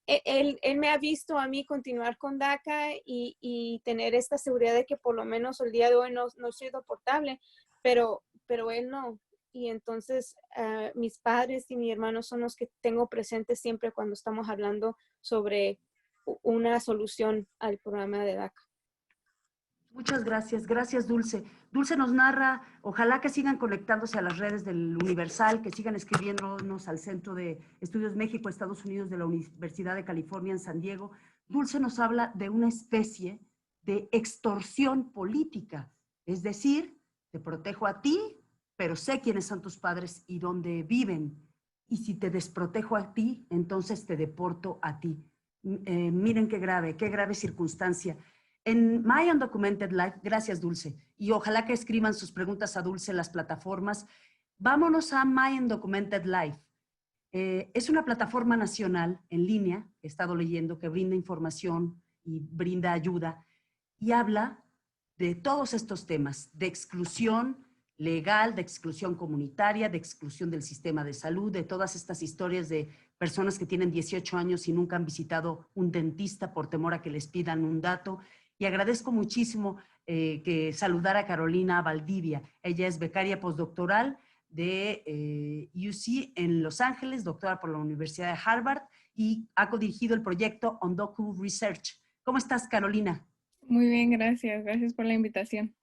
[SPEAKER 5] él me ha visto a mí continuar con DACA y tener esta seguridad de que por lo menos el día de hoy no soy deportable. pero él no. Y entonces mis padres y mi hermano son los que tengo presentes siempre cuando estamos hablando sobre una solución al programa de DACA.
[SPEAKER 4] Muchas gracias, gracias Dulce. Dulce nos narra, ojalá que sigan conectándose a las redes del Universal, que sigan escribiéndonos al Centro de Estudios México, Estados Unidos de la Universidad de California en San Diego. Dulce nos habla de una especie de extorsión política, es decir, te protejo a ti, pero sé quiénes son tus padres y dónde viven. Y si te desprotejo a ti, entonces te deporto a ti. Miren qué grave circunstancia. En My Undocumented Life, gracias Dulce, y ojalá que escriban sus preguntas a Dulce en las plataformas. Vámonos a My Undocumented Life. Es una plataforma nacional en línea, he estado leyendo, que brinda información y brinda ayuda y habla de todos estos temas, de exclusión legal, de exclusión comunitaria, de exclusión del sistema de salud, de todas estas historias de personas que tienen 18 años y nunca han visitado un dentista por temor a que les pidan un dato. Y agradezco muchísimo que saludar a Carolina Valdivia. Ella es becaria postdoctoral de UC en Los Ángeles, doctora por la Universidad de Harvard y ha codirigido el proyecto Undocu Research. ¿Cómo estás, Carolina?
[SPEAKER 6] Muy bien, gracias. Gracias por la invitación.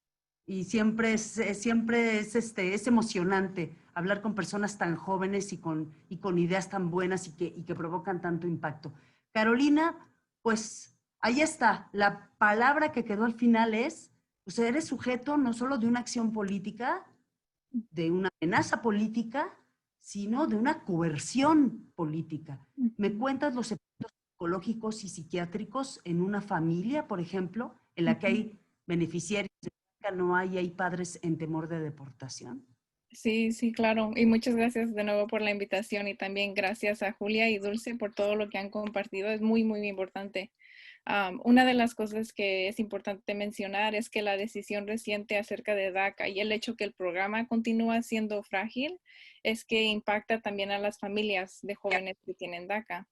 [SPEAKER 4] Y siempre es emocionante hablar con personas tan jóvenes y con ideas tan buenas y que provocan tanto impacto. Carolina, pues ahí está. La palabra que quedó al final es, pues eres sujeto no solo de una acción política, de una amenaza política, sino de una coerción política. ¿Me cuentas los efectos psicológicos y psiquiátricos en una familia, por ejemplo, en la que hay beneficiarios de DACA, no hay padres en temor de deportación?
[SPEAKER 6] Sí, sí, claro. Y muchas gracias de nuevo por la invitación y también gracias a Julia y Dulce por todo lo que han compartido. Es muy, muy importante. Una de las cosas que es importante mencionar es que la decisión reciente acerca de DACA y el hecho que el programa continúa siendo frágil es que impacta también a las familias de jóvenes que tienen DACA.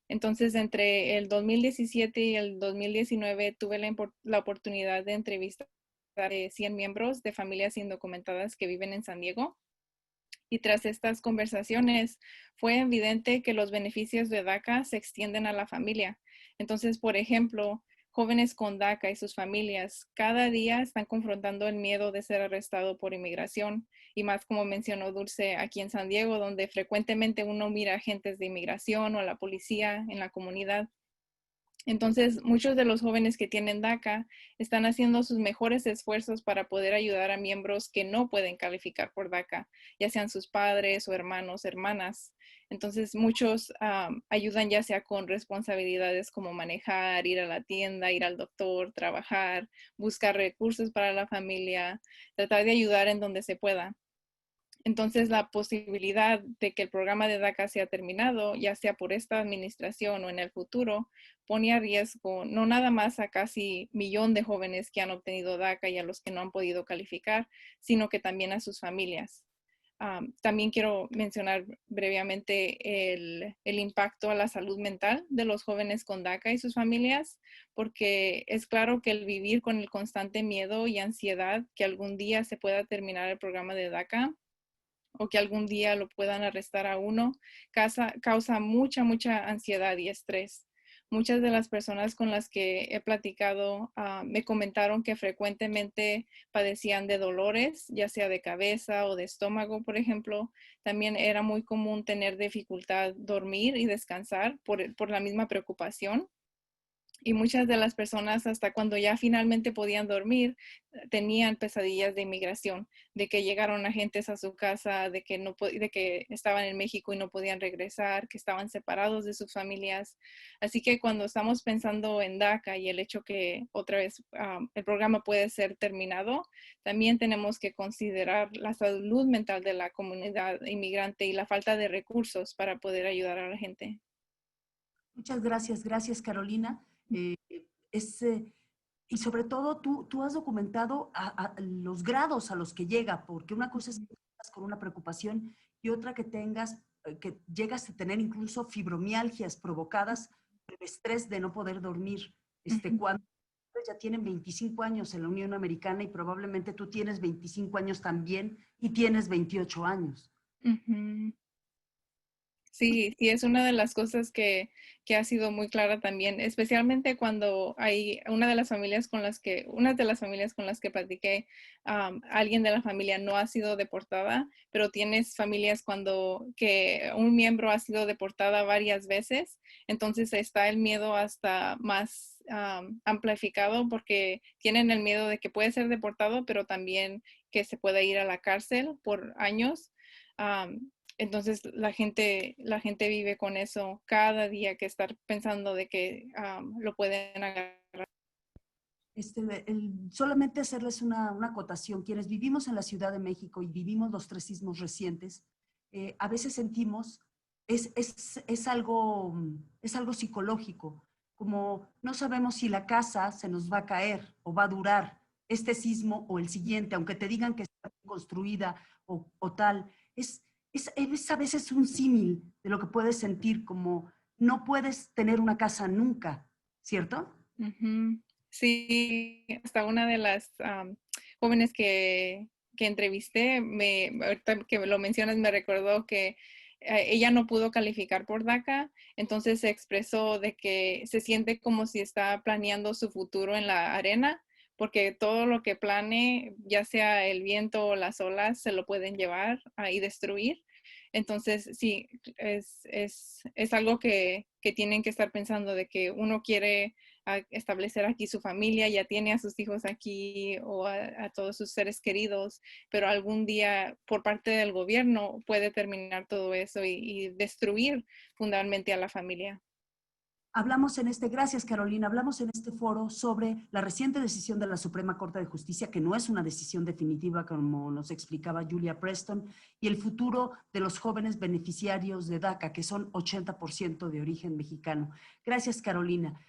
[SPEAKER 6] Entonces, entre el 2017 y el 2019 tuve la oportunidad de entrevistar a 100 miembros de familias indocumentadas que viven en San Diego. Y tras estas conversaciones fue evidente que los beneficios de DACA se extienden a la familia. Entonces, por ejemplo, jóvenes con DACA y sus familias cada día están confrontando el miedo de ser arrestado por inmigración y más como mencionó Dulce aquí en San Diego, donde frecuentemente uno mira agentes de inmigración o a la policía en la comunidad. Entonces, muchos de los jóvenes que tienen DACA están haciendo sus mejores esfuerzos para poder ayudar a miembros que no pueden calificar por DACA, ya sean sus padres o hermanos, hermanas. Entonces, muchos ayudan ya sea con responsabilidades como manejar, ir a la tienda, ir al doctor, trabajar, buscar recursos para la familia, tratar de ayudar en donde se pueda. Entonces, la posibilidad de que el programa de DACA sea terminado, ya sea por esta administración o en el futuro, pone a riesgo no nada más a casi 1 millón de jóvenes que han obtenido DACA y a los que no han podido calificar, sino que también a sus familias. También quiero mencionar brevemente el impacto a la salud mental de los jóvenes con DACA y sus familias, porque es claro que el vivir con el constante miedo y ansiedad que algún día se pueda terminar el programa de DACA o que algún día lo puedan arrestar a uno, causa mucha ansiedad y estrés. Muchas de las personas con las que he platicado me comentaron que frecuentemente padecían de dolores, ya sea de cabeza o de estómago, por ejemplo. También era muy común tener dificultad dormir y descansar por la misma preocupación. Y muchas de las personas, hasta cuando ya finalmente podían dormir, tenían pesadillas de inmigración, de que llegaron agentes a su casa, de que estaban en México y no podían regresar, que estaban separados de sus familias. Así que cuando estamos pensando en DACA y el hecho que otra vez el programa puede ser terminado, también tenemos que considerar la salud mental de la comunidad inmigrante y la falta de recursos para poder ayudar a la gente.
[SPEAKER 4] Muchas gracias Carolina. Y sobre todo tú has documentado a los grados a los que llega, porque una cosa es que tengas con una preocupación y otra que llegas a tener incluso fibromialgias provocadas por el estrés de no poder dormir. Cuando ya tienen 25 años en la Unión Americana y probablemente tú tienes 25 años también y tienes 28 años.
[SPEAKER 6] Ujú. Sí, sí, es una de las cosas que ha sido muy clara también, especialmente cuando hay una de las familias con las que platiqué, alguien de la familia no ha sido deportada, pero tienes familias que un miembro ha sido deportada varias veces, entonces está el miedo hasta más amplificado porque tienen el miedo de que puede ser deportado, pero también que se pueda ir a la cárcel por años. Entonces la gente vive con eso cada día, que estar pensando de que lo pueden agarrar.
[SPEAKER 4] Solamente hacerles una acotación. Quienes vivimos en la Ciudad de México y vivimos los 3 sismos recientes, a veces sentimos, es algo psicológico, como no sabemos si la casa se nos va a caer o va a durar este sismo o el siguiente, aunque te digan que está construida o tal. Es a veces un símil de lo que puedes sentir, como no puedes tener una casa nunca, ¿cierto?
[SPEAKER 6] Ujú. Sí, hasta una de las jóvenes que entrevisté, ahorita que lo mencionas, me recordó que ella no pudo calificar por DACA, entonces se expresó de que se siente como si está planeando su futuro en la arena, porque todo lo que planee, ya sea el viento o las olas, se lo pueden llevar y destruir. Entonces, sí, es algo que tienen que estar pensando, de que uno quiere establecer aquí su familia, ya tiene a sus hijos aquí o a todos sus seres queridos, pero algún día por parte del gobierno puede terminar todo eso y destruir fundamentalmente a la familia.
[SPEAKER 4] Gracias Carolina, hablamos en este foro sobre la reciente decisión de la Suprema Corte de Justicia, que no es una decisión definitiva, como nos explicaba Julia Preston, y el futuro de los jóvenes beneficiarios de DACA, que son 80% de origen mexicano. Gracias Carolina.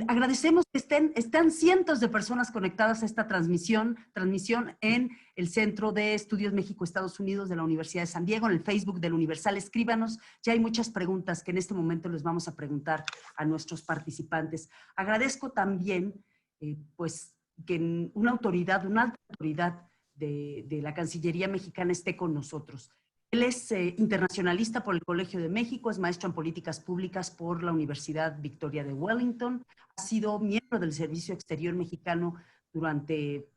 [SPEAKER 4] Agradecemos que están cientos de personas conectadas a esta transmisión en el Centro de Estudios México-Estados Unidos de la Universidad de San Diego, en el Facebook del Universal. Escríbanos, ya hay muchas preguntas que en este momento les vamos a preguntar a nuestros participantes. Agradezco también pues, que una alta autoridad de la Cancillería mexicana esté con nosotros. Él es internacionalista por el Colegio de México, es maestro en políticas públicas por la Universidad Victoria de Wellington, ha sido miembro del Servicio Exterior Mexicano durante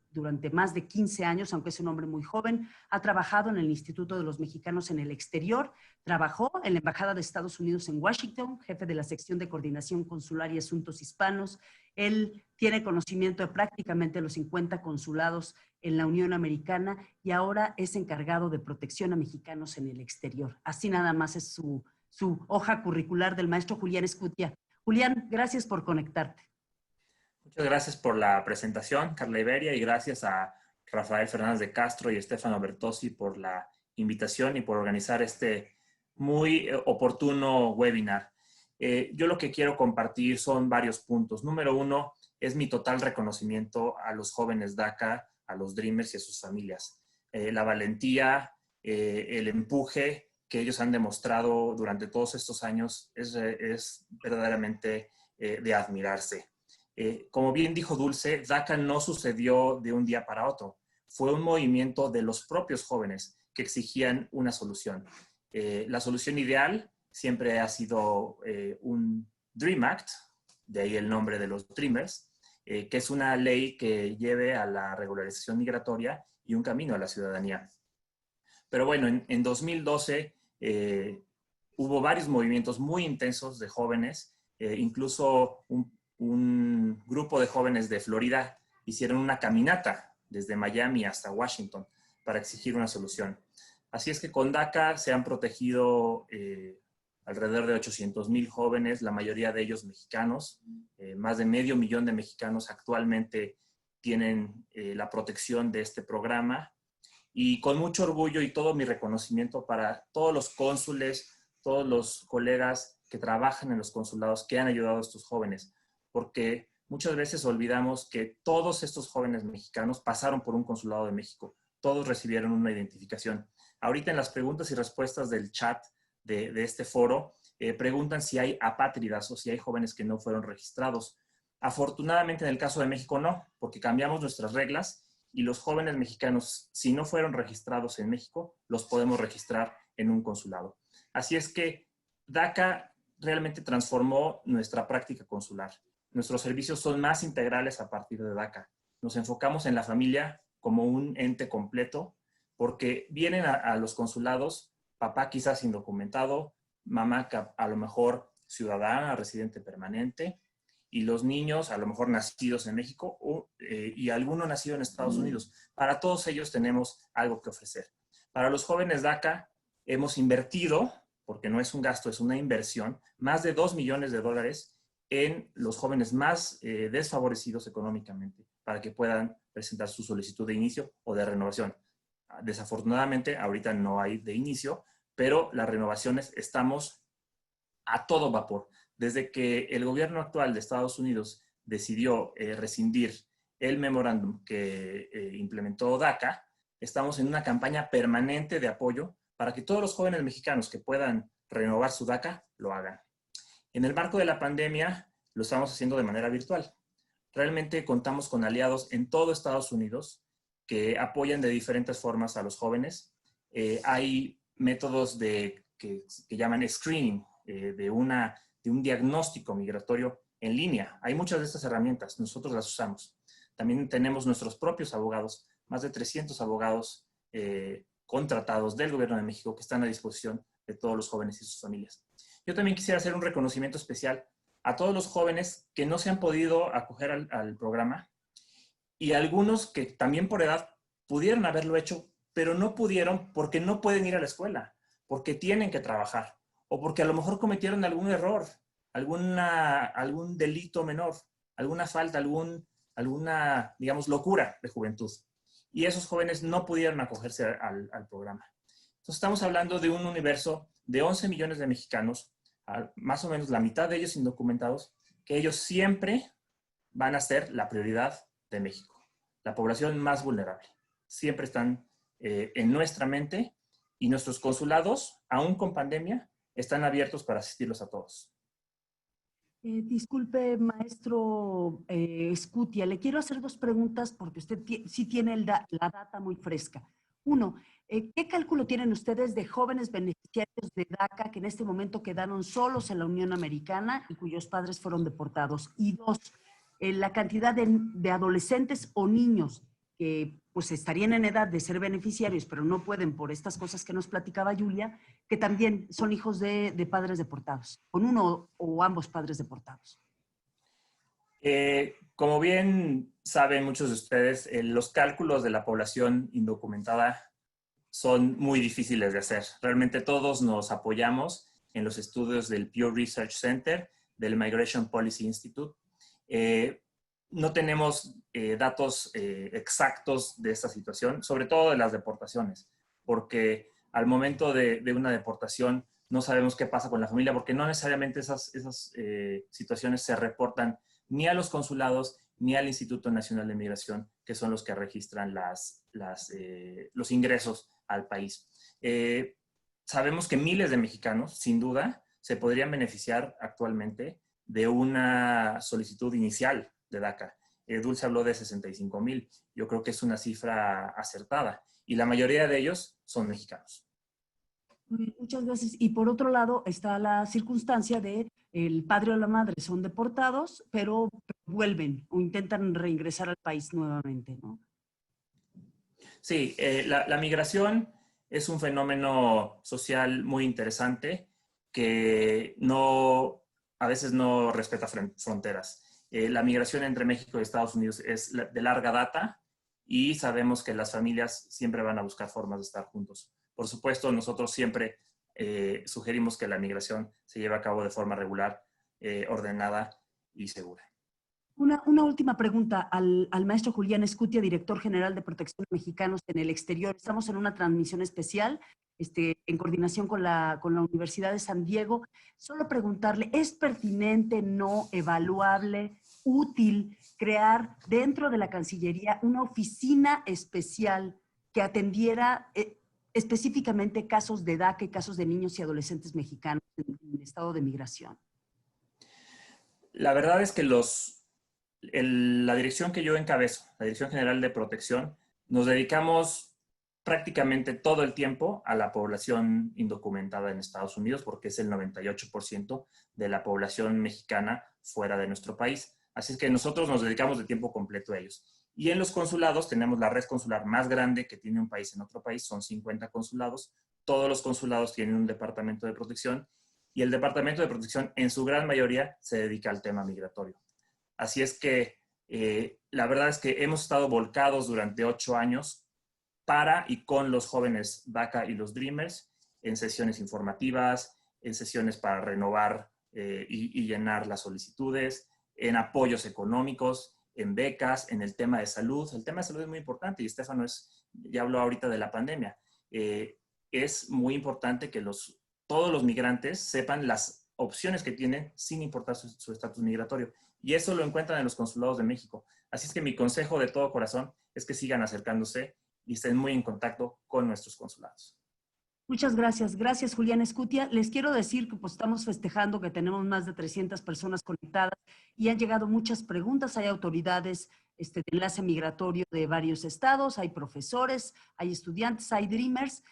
[SPEAKER 4] más de 15 años, aunque es un hombre muy joven, ha trabajado en el Instituto de los Mexicanos en el Exterior, trabajó en la Embajada de Estados Unidos en Washington, jefe de la Sección de Coordinación Consular y Asuntos Hispanos. Él tiene conocimiento de prácticamente los 50 consulados en la Unión Americana y ahora es encargado de protección a mexicanos en el exterior. Así nada más es su hoja curricular del maestro Julián Escutia. Julián, gracias por conectarte.
[SPEAKER 7] Muchas gracias por la presentación, Carla Iberia, y gracias a Rafael Fernández de Castro y Stefano Bertozzi por la invitación y por organizar este muy oportuno webinar. Yo lo que quiero compartir son varios puntos. Número uno, es mi total reconocimiento a los jóvenes DACA, a los Dreamers y a sus familias. La valentía, el empuje que ellos han demostrado durante todos estos años es verdaderamente de admirarse. Como bien dijo Dulce, DACA no sucedió de un día para otro. Fue un movimiento de los propios jóvenes que exigían una solución. La solución ideal siempre ha sido un Dream Act, de ahí el nombre de los Dreamers, que es una ley que lleve a la regularización migratoria y un camino a la ciudadanía. Pero bueno, en 2012 hubo varios movimientos muy intensos de jóvenes, incluso un grupo de jóvenes de Florida hicieron una caminata desde Miami hasta Washington para exigir una solución. Así es que con DACA se han protegido alrededor de 800,000 jóvenes, la mayoría de ellos mexicanos. Más de 500,000 de mexicanos actualmente tienen la protección de este programa. Y con mucho orgullo y todo mi reconocimiento para todos los cónsules, todos los colegas que trabajan en los consulados que han ayudado a estos jóvenes, porque muchas veces olvidamos que todos estos jóvenes mexicanos pasaron por un consulado de México, todos recibieron una identificación. Ahorita en las preguntas y respuestas del chat de este foro, preguntan si hay apátridas o si hay jóvenes que no fueron registrados. Afortunadamente en el caso de México no, porque cambiamos nuestras reglas y los jóvenes mexicanos, si no fueron registrados en México, los podemos registrar en un consulado. Así es que DACA realmente transformó nuestra práctica consular. Nuestros servicios son más integrales a partir de DACA. Nos enfocamos en la familia como un ente completo, porque vienen a los consulados papá quizás indocumentado, mamá a lo mejor ciudadana, residente permanente, y los niños a lo mejor nacidos en México y alguno nacido en Estados Unidos. Para todos ellos tenemos algo que ofrecer. Para los jóvenes DACA hemos invertido, porque no es un gasto, es una inversión, más de $2 millones en los jóvenes más desfavorecidos económicamente para que puedan presentar su solicitud de inicio o de renovación. Desafortunadamente, ahorita no hay de inicio, pero las renovaciones estamos a todo vapor. Desde que el gobierno actual de Estados Unidos decidió rescindir el memorándum que implementó DACA, estamos en una campaña permanente de apoyo para que todos los jóvenes mexicanos que puedan renovar su DACA lo hagan. En el marco de la pandemia, lo estamos haciendo de manera virtual. Realmente contamos con aliados en todo Estados Unidos que apoyan de diferentes formas a los jóvenes. Hay métodos que llaman screening, de un diagnóstico migratorio en línea. Hay muchas de estas herramientas, nosotros las usamos. También tenemos nuestros propios abogados, más de 300 abogados contratados del Gobierno de México que están a disposición de todos los jóvenes y sus familias. Yo también quisiera hacer un reconocimiento especial a todos los jóvenes que no se han podido acoger al programa y algunos que también por edad pudieron haberlo hecho, pero no pudieron porque no pueden ir a la escuela, porque tienen que trabajar o porque a lo mejor cometieron algún error, algún delito menor, alguna falta, alguna, digamos, locura de juventud. Y esos jóvenes no pudieron acogerse al programa. Entonces estamos hablando de un universo de 11 millones de mexicanos, más o menos la mitad de ellos indocumentados, que ellos siempre van a ser la prioridad de México. La población más vulnerable. Siempre están en nuestra mente y nuestros consulados, aún con pandemia, están abiertos para asistirlos a todos.
[SPEAKER 4] Disculpe, maestro Scutia, le quiero hacer dos preguntas porque usted sí tiene la data muy fresca. Uno, ¿qué cálculo tienen ustedes de jóvenes beneficiarios de DACA que en este momento quedaron solos en la Unión Americana y cuyos padres fueron deportados? Y dos, la cantidad de adolescentes o niños que pues estarían en edad de ser beneficiarios, pero no pueden por estas cosas que nos platicaba Julia, que también son hijos de padres deportados, con uno o ambos padres deportados.
[SPEAKER 7] Como bien saben muchos de ustedes, los cálculos de la población indocumentada son muy difíciles de hacer. Realmente todos nos apoyamos en los estudios del Pew Research Center, del Migration Policy Institute. No tenemos datos exactos de esta situación, sobre todo de las deportaciones, porque al momento de una deportación no sabemos qué pasa con la familia, porque no necesariamente esas situaciones se reportan ni a los consulados ni al Instituto Nacional de Migración, que son los que registran los ingresos al país. Sabemos que miles de mexicanos, sin duda, se podrían beneficiar actualmente de una solicitud inicial de DACA. Dulce habló de 65,000. Yo creo que es una cifra acertada. Y la mayoría de ellos son mexicanos.
[SPEAKER 4] Muchas gracias. Y por otro lado está la circunstancia de el padre o la madre son deportados, pero vuelven o intentan reingresar al país nuevamente, ¿no?
[SPEAKER 7] Sí, la migración es un fenómeno social muy interesante que a veces no respeta fronteras. La migración entre México y Estados Unidos es de larga data y sabemos que las familias siempre van a buscar formas de estar juntos. Por supuesto, nosotros siempre sugerimos que la migración se lleve a cabo de forma regular, ordenada y segura.
[SPEAKER 4] Una última pregunta al maestro Julián Scutia, director general de Protección de Mexicanos en el Exterior. Estamos en una transmisión especial en coordinación con la Universidad de San Diego. Solo preguntarle, ¿es pertinente, no evaluable, útil crear dentro de la Cancillería una oficina especial que atendiera específicamente casos de DACA y casos de niños y adolescentes mexicanos en estado de migración?
[SPEAKER 7] La verdad es que los la dirección que yo encabezo, la Dirección General de Protección, nos dedicamos prácticamente todo el tiempo a la población indocumentada en Estados Unidos, porque es el 98% de la población mexicana fuera de nuestro país. Así es que nosotros nos dedicamos de tiempo completo a ellos. Y en los consulados tenemos la red consular más grande que tiene un país en otro país, son 50 consulados. Todos los consulados tienen un departamento de protección y el departamento de protección en su gran mayoría se dedica al tema migratorio. Así es que la verdad es que hemos estado volcados durante 8 años para y con los jóvenes DACA y los Dreamers en sesiones informativas, en sesiones para renovar y llenar las solicitudes, en apoyos económicos, en becas, en el tema de salud. El tema de salud es muy importante y Estefano ya habló ahorita de la pandemia. Es muy importante que todos los migrantes sepan las opciones que tienen sin importar su estatus migratorio. Y eso lo encuentran en los consulados de México. Así es que mi consejo de todo corazón es que sigan acercándose y estén muy en contacto con nuestros consulados.
[SPEAKER 4] Muchas gracias. Gracias, Julián Escutia. Les quiero decir que pues, estamos festejando que tenemos más de 300 personas conectadas y han llegado muchas preguntas. Hay autoridades de enlace migratorio de varios estados, hay profesores, hay estudiantes, hay Dreamers.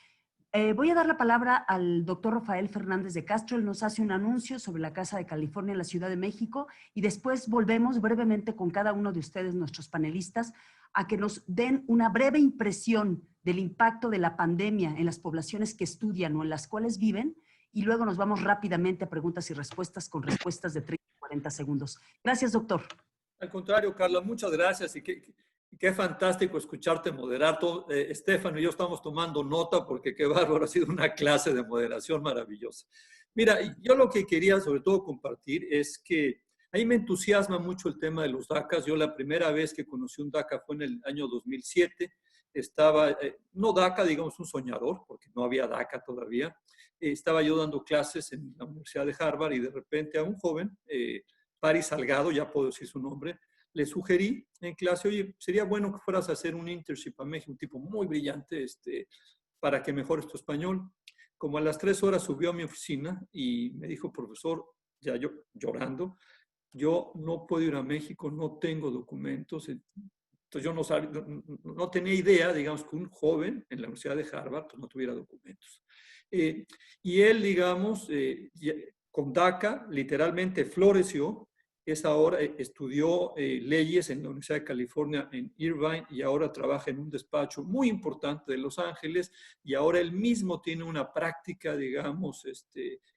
[SPEAKER 4] Voy a dar la palabra al doctor Rafael Fernández de Castro. Él nos hace un anuncio sobre la Casa de California en la Ciudad de México y después volvemos brevemente con cada uno de ustedes, nuestros panelistas, a que nos den una breve impresión del impacto de la pandemia en las poblaciones que estudian o en las cuales viven y luego nos vamos rápidamente a preguntas y respuestas con respuestas de 30 a 40 segundos. Gracias, doctor.
[SPEAKER 1] Al contrario, Carla, muchas gracias y qué fantástico escucharte moderar. Estefano y yo estamos tomando nota porque qué bárbaro, ha sido una clase de moderación maravillosa. Mira, yo lo que quería sobre todo compartir es que a mí me entusiasma mucho el tema de los DACAs. Yo la primera vez que conocí un DACA fue en el año 2007. Estaba, no DACA, digamos un soñador, porque no había DACA todavía. Estaba yo dando clases en la Universidad de Harvard y de repente a un joven, Paris Salgado, ya puedo decir su nombre, le sugerí en clase, oye, sería bueno que fueras a hacer un internship a México, un tipo muy brillante, para que mejores tu español. Como a las 3 horas subió a mi oficina y me dijo, profesor, ya yo llorando, yo no puedo ir a México, no tengo documentos. Entonces yo no tenía idea, digamos, que un joven en la Universidad de Harvard pues, no tuviera documentos. Y él, digamos, con DACA, literalmente floreció. Ahora estudió leyes en la Universidad de California en Irvine y ahora trabaja en un despacho muy importante de Los Ángeles y ahora él mismo tiene una práctica, digamos,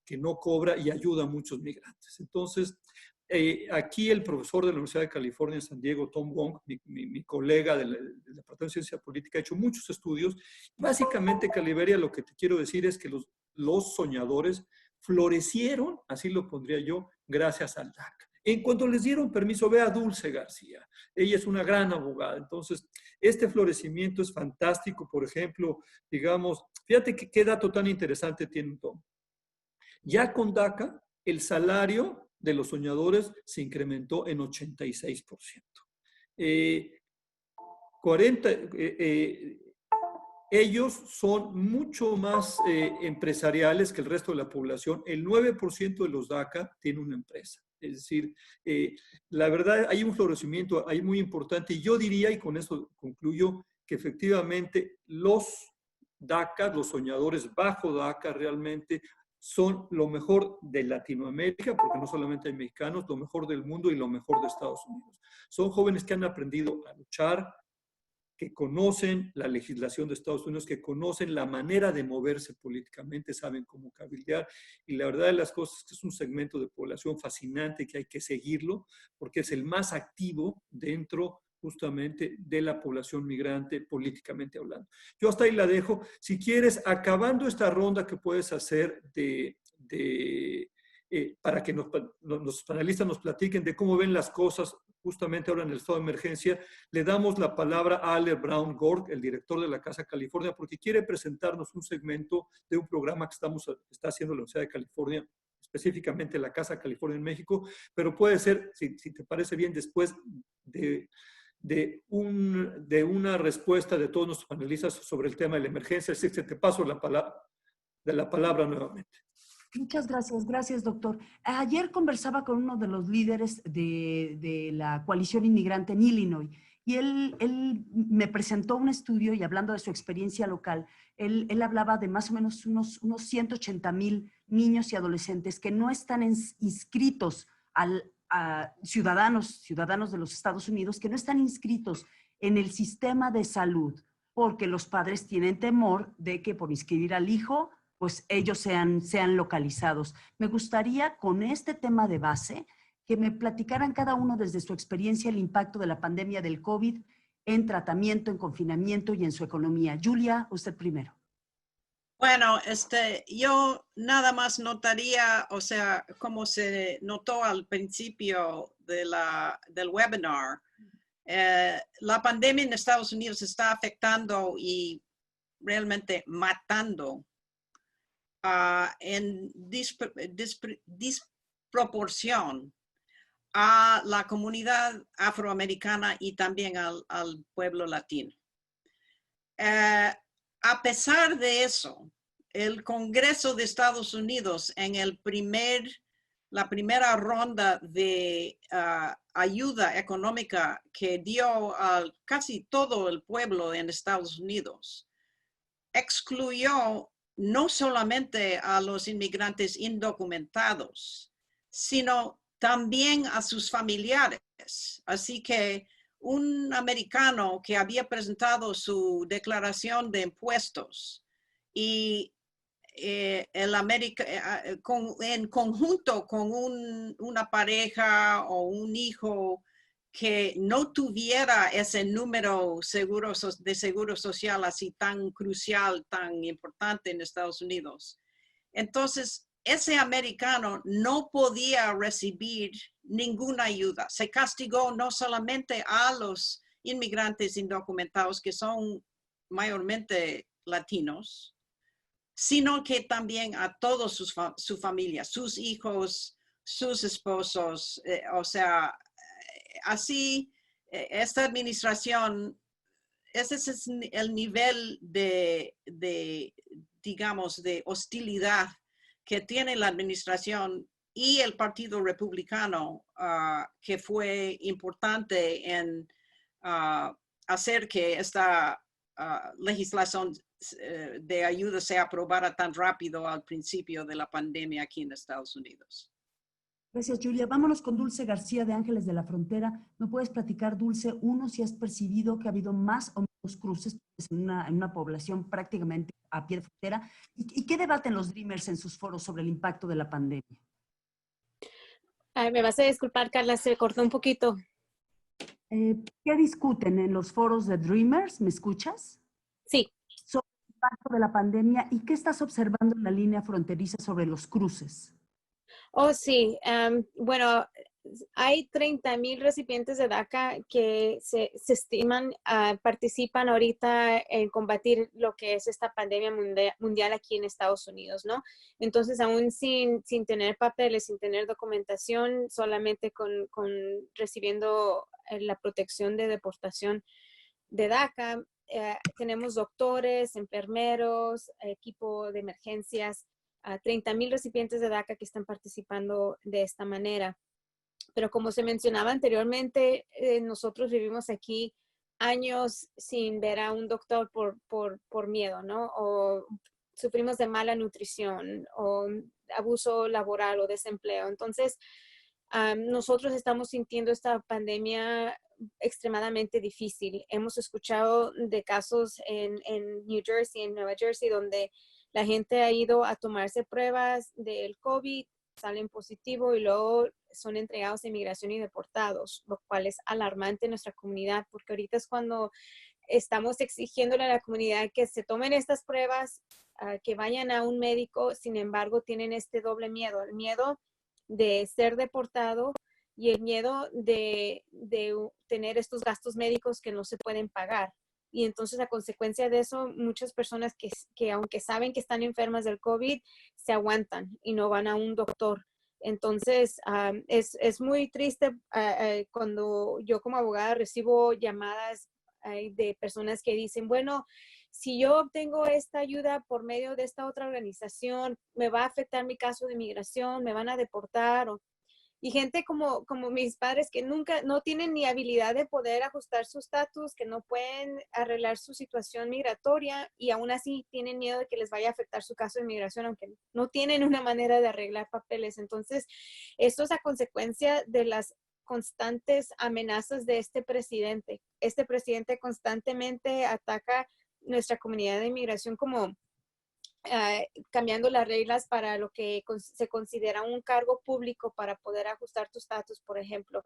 [SPEAKER 1] que no cobra y ayuda a muchos migrantes. Entonces, aquí el profesor de la Universidad de California en San Diego, Tom Wong, mi colega del Departamento de Ciencia Política, ha hecho muchos estudios. Básicamente, Caliberia, lo que te quiero decir es que los soñadores florecieron, así lo pondría yo, gracias al DACA. En cuanto les dieron permiso, ve a Dulce García. Ella es una gran abogada. Entonces, este florecimiento es fantástico. Por ejemplo, digamos, fíjate qué dato tan interesante tiene Tom. Ya con DACA, el salario de los soñadores se incrementó en 86%. Ellos son mucho más empresariales que el resto de la población. El 9% de los DACA tiene una empresa. Es decir, la verdad hay un florecimiento ahí muy importante y yo diría, y con eso concluyo, que efectivamente los DACA, los soñadores bajo DACA realmente son lo mejor de Latinoamérica, porque no solamente hay mexicanos, lo mejor del mundo y lo mejor de Estados Unidos. Son jóvenes que han aprendido a luchar, que conocen la legislación de Estados Unidos, que conocen la manera de moverse políticamente, saben cómo cabildear. Y la verdad de las cosas es que es un segmento de población fascinante que hay que seguirlo, porque es el más activo dentro justamente de la población migrante políticamente hablando. Yo hasta ahí la dejo. Si quieres, acabando esta ronda que puedes hacer para que los panelistas nos platiquen de cómo ven las cosas justamente ahora en el estado de emergencia, le damos la palabra a Ale Brown Gork, el director de la Casa California, porque quiere presentarnos un segmento de un programa que está haciendo la Universidad de California, específicamente la Casa California en México, pero puede ser, si te parece bien, después de una respuesta de todos nuestros panelistas sobre el tema de la emergencia. Así que te paso la palabra nuevamente.
[SPEAKER 4] Muchas gracias, doctor. Ayer conversaba con uno de los líderes de la coalición inmigrante en Illinois y él me presentó un estudio y hablando de su experiencia local, él hablaba de más o menos unos 180,000 niños y adolescentes que no están inscritos a ciudadanos de los Estados Unidos, que no están inscritos en el sistema de salud porque los padres tienen temor de que por inscribir al hijo pues ellos sean localizados. Me gustaría con este tema de base que me platicaran cada uno desde su experiencia el impacto de la pandemia del COVID en tratamiento, en confinamiento y en su economía. Julia, usted primero.
[SPEAKER 2] Bueno, yo nada más notaría, o sea, como se notó al principio del webinar, la pandemia en Estados Unidos está afectando y realmente matando en disproporción a la comunidad afroamericana y también al pueblo latino. A pesar de eso, el Congreso de Estados Unidos en la primera ronda de ayuda económica que dio a casi todo el pueblo en Estados Unidos, excluyó no solamente a los inmigrantes indocumentados, sino también a sus familiares. Así que un americano que había presentado su declaración de impuestos y en conjunto con una pareja o un hijo que no tuviera ese número de seguro social así tan crucial, tan importante en Estados Unidos. Entonces, ese americano no podía recibir ninguna ayuda. Se castigó no solamente a los inmigrantes indocumentados, que son mayormente latinos, sino que también a toda su familia, sus hijos, sus esposos, o sea, así esta administración, ese es el nivel digamos, de hostilidad que tiene la administración y el Partido Republicano, que fue importante en hacer que esta legislación de ayuda sea aprobada tan rápido al principio de la pandemia aquí en Estados Unidos.
[SPEAKER 4] Gracias, Julia. Vámonos con Dulce García de Ángeles de la Frontera. ¿Me puedes platicar, Dulce, si has percibido que ha habido más o menos cruces en una población prácticamente a pie de frontera? ¿Y qué debaten los Dreamers en sus foros sobre el impacto de la pandemia?
[SPEAKER 5] Me vas a disculpar, Carla, se cortó un poquito.
[SPEAKER 4] ¿Qué discuten en los foros de Dreamers? ¿Me escuchas?
[SPEAKER 5] Sí.
[SPEAKER 4] Sobre el impacto de la pandemia y qué estás observando en la línea fronteriza sobre los cruces.
[SPEAKER 5] Oh, sí. Bueno, hay 30,000 recipientes de DACA que se estiman participan ahorita en combatir lo que es esta pandemia mundial aquí en Estados Unidos, ¿no? Entonces, aún sin tener papeles, sin tener documentación, solamente con recibiendo la protección de deportación de DACA, tenemos doctores, enfermeros, equipo de emergencias, 30,000 recipientes de DACA que están participando de esta manera. Pero como se mencionaba anteriormente, nosotros vivimos aquí años sin ver a un doctor por miedo, ¿no? O sufrimos de mala nutrición o abuso laboral o desempleo. Entonces, nosotros estamos sintiendo esta pandemia extremadamente difícil. Hemos escuchado de casos en New Jersey, en Nueva Jersey, donde la gente ha ido a tomarse pruebas del COVID, salen positivo y luego son entregados a inmigración y deportados, lo cual es alarmante en nuestra comunidad, porque ahorita es cuando estamos exigiéndole a la comunidad que se tomen estas pruebas, que vayan a un médico. Sin embargo, tienen este doble miedo, el miedo de ser deportado y el miedo de tener estos gastos médicos que no se pueden pagar. Y entonces, a consecuencia de eso, muchas personas que aunque saben que están enfermas del COVID, se aguantan y no van a un doctor. Entonces, es muy triste cuando yo como abogada recibo llamadas de personas que dicen, bueno, si yo obtengo esta ayuda por medio de esta otra organización, me va a afectar mi caso de inmigración, me van a deportar. Y gente como mis padres que nunca, no tienen ni habilidad de poder ajustar su estatus, que no pueden arreglar su situación migratoria y aún así tienen miedo de que les vaya a afectar su caso de inmigración, aunque no tienen una manera de arreglar papeles. Entonces, esto es a consecuencia de las constantes amenazas de este presidente. Este presidente constantemente ataca nuestra comunidad de inmigración como cambiando las reglas para lo que se considera un cargo público para poder ajustar tu estatus, por ejemplo.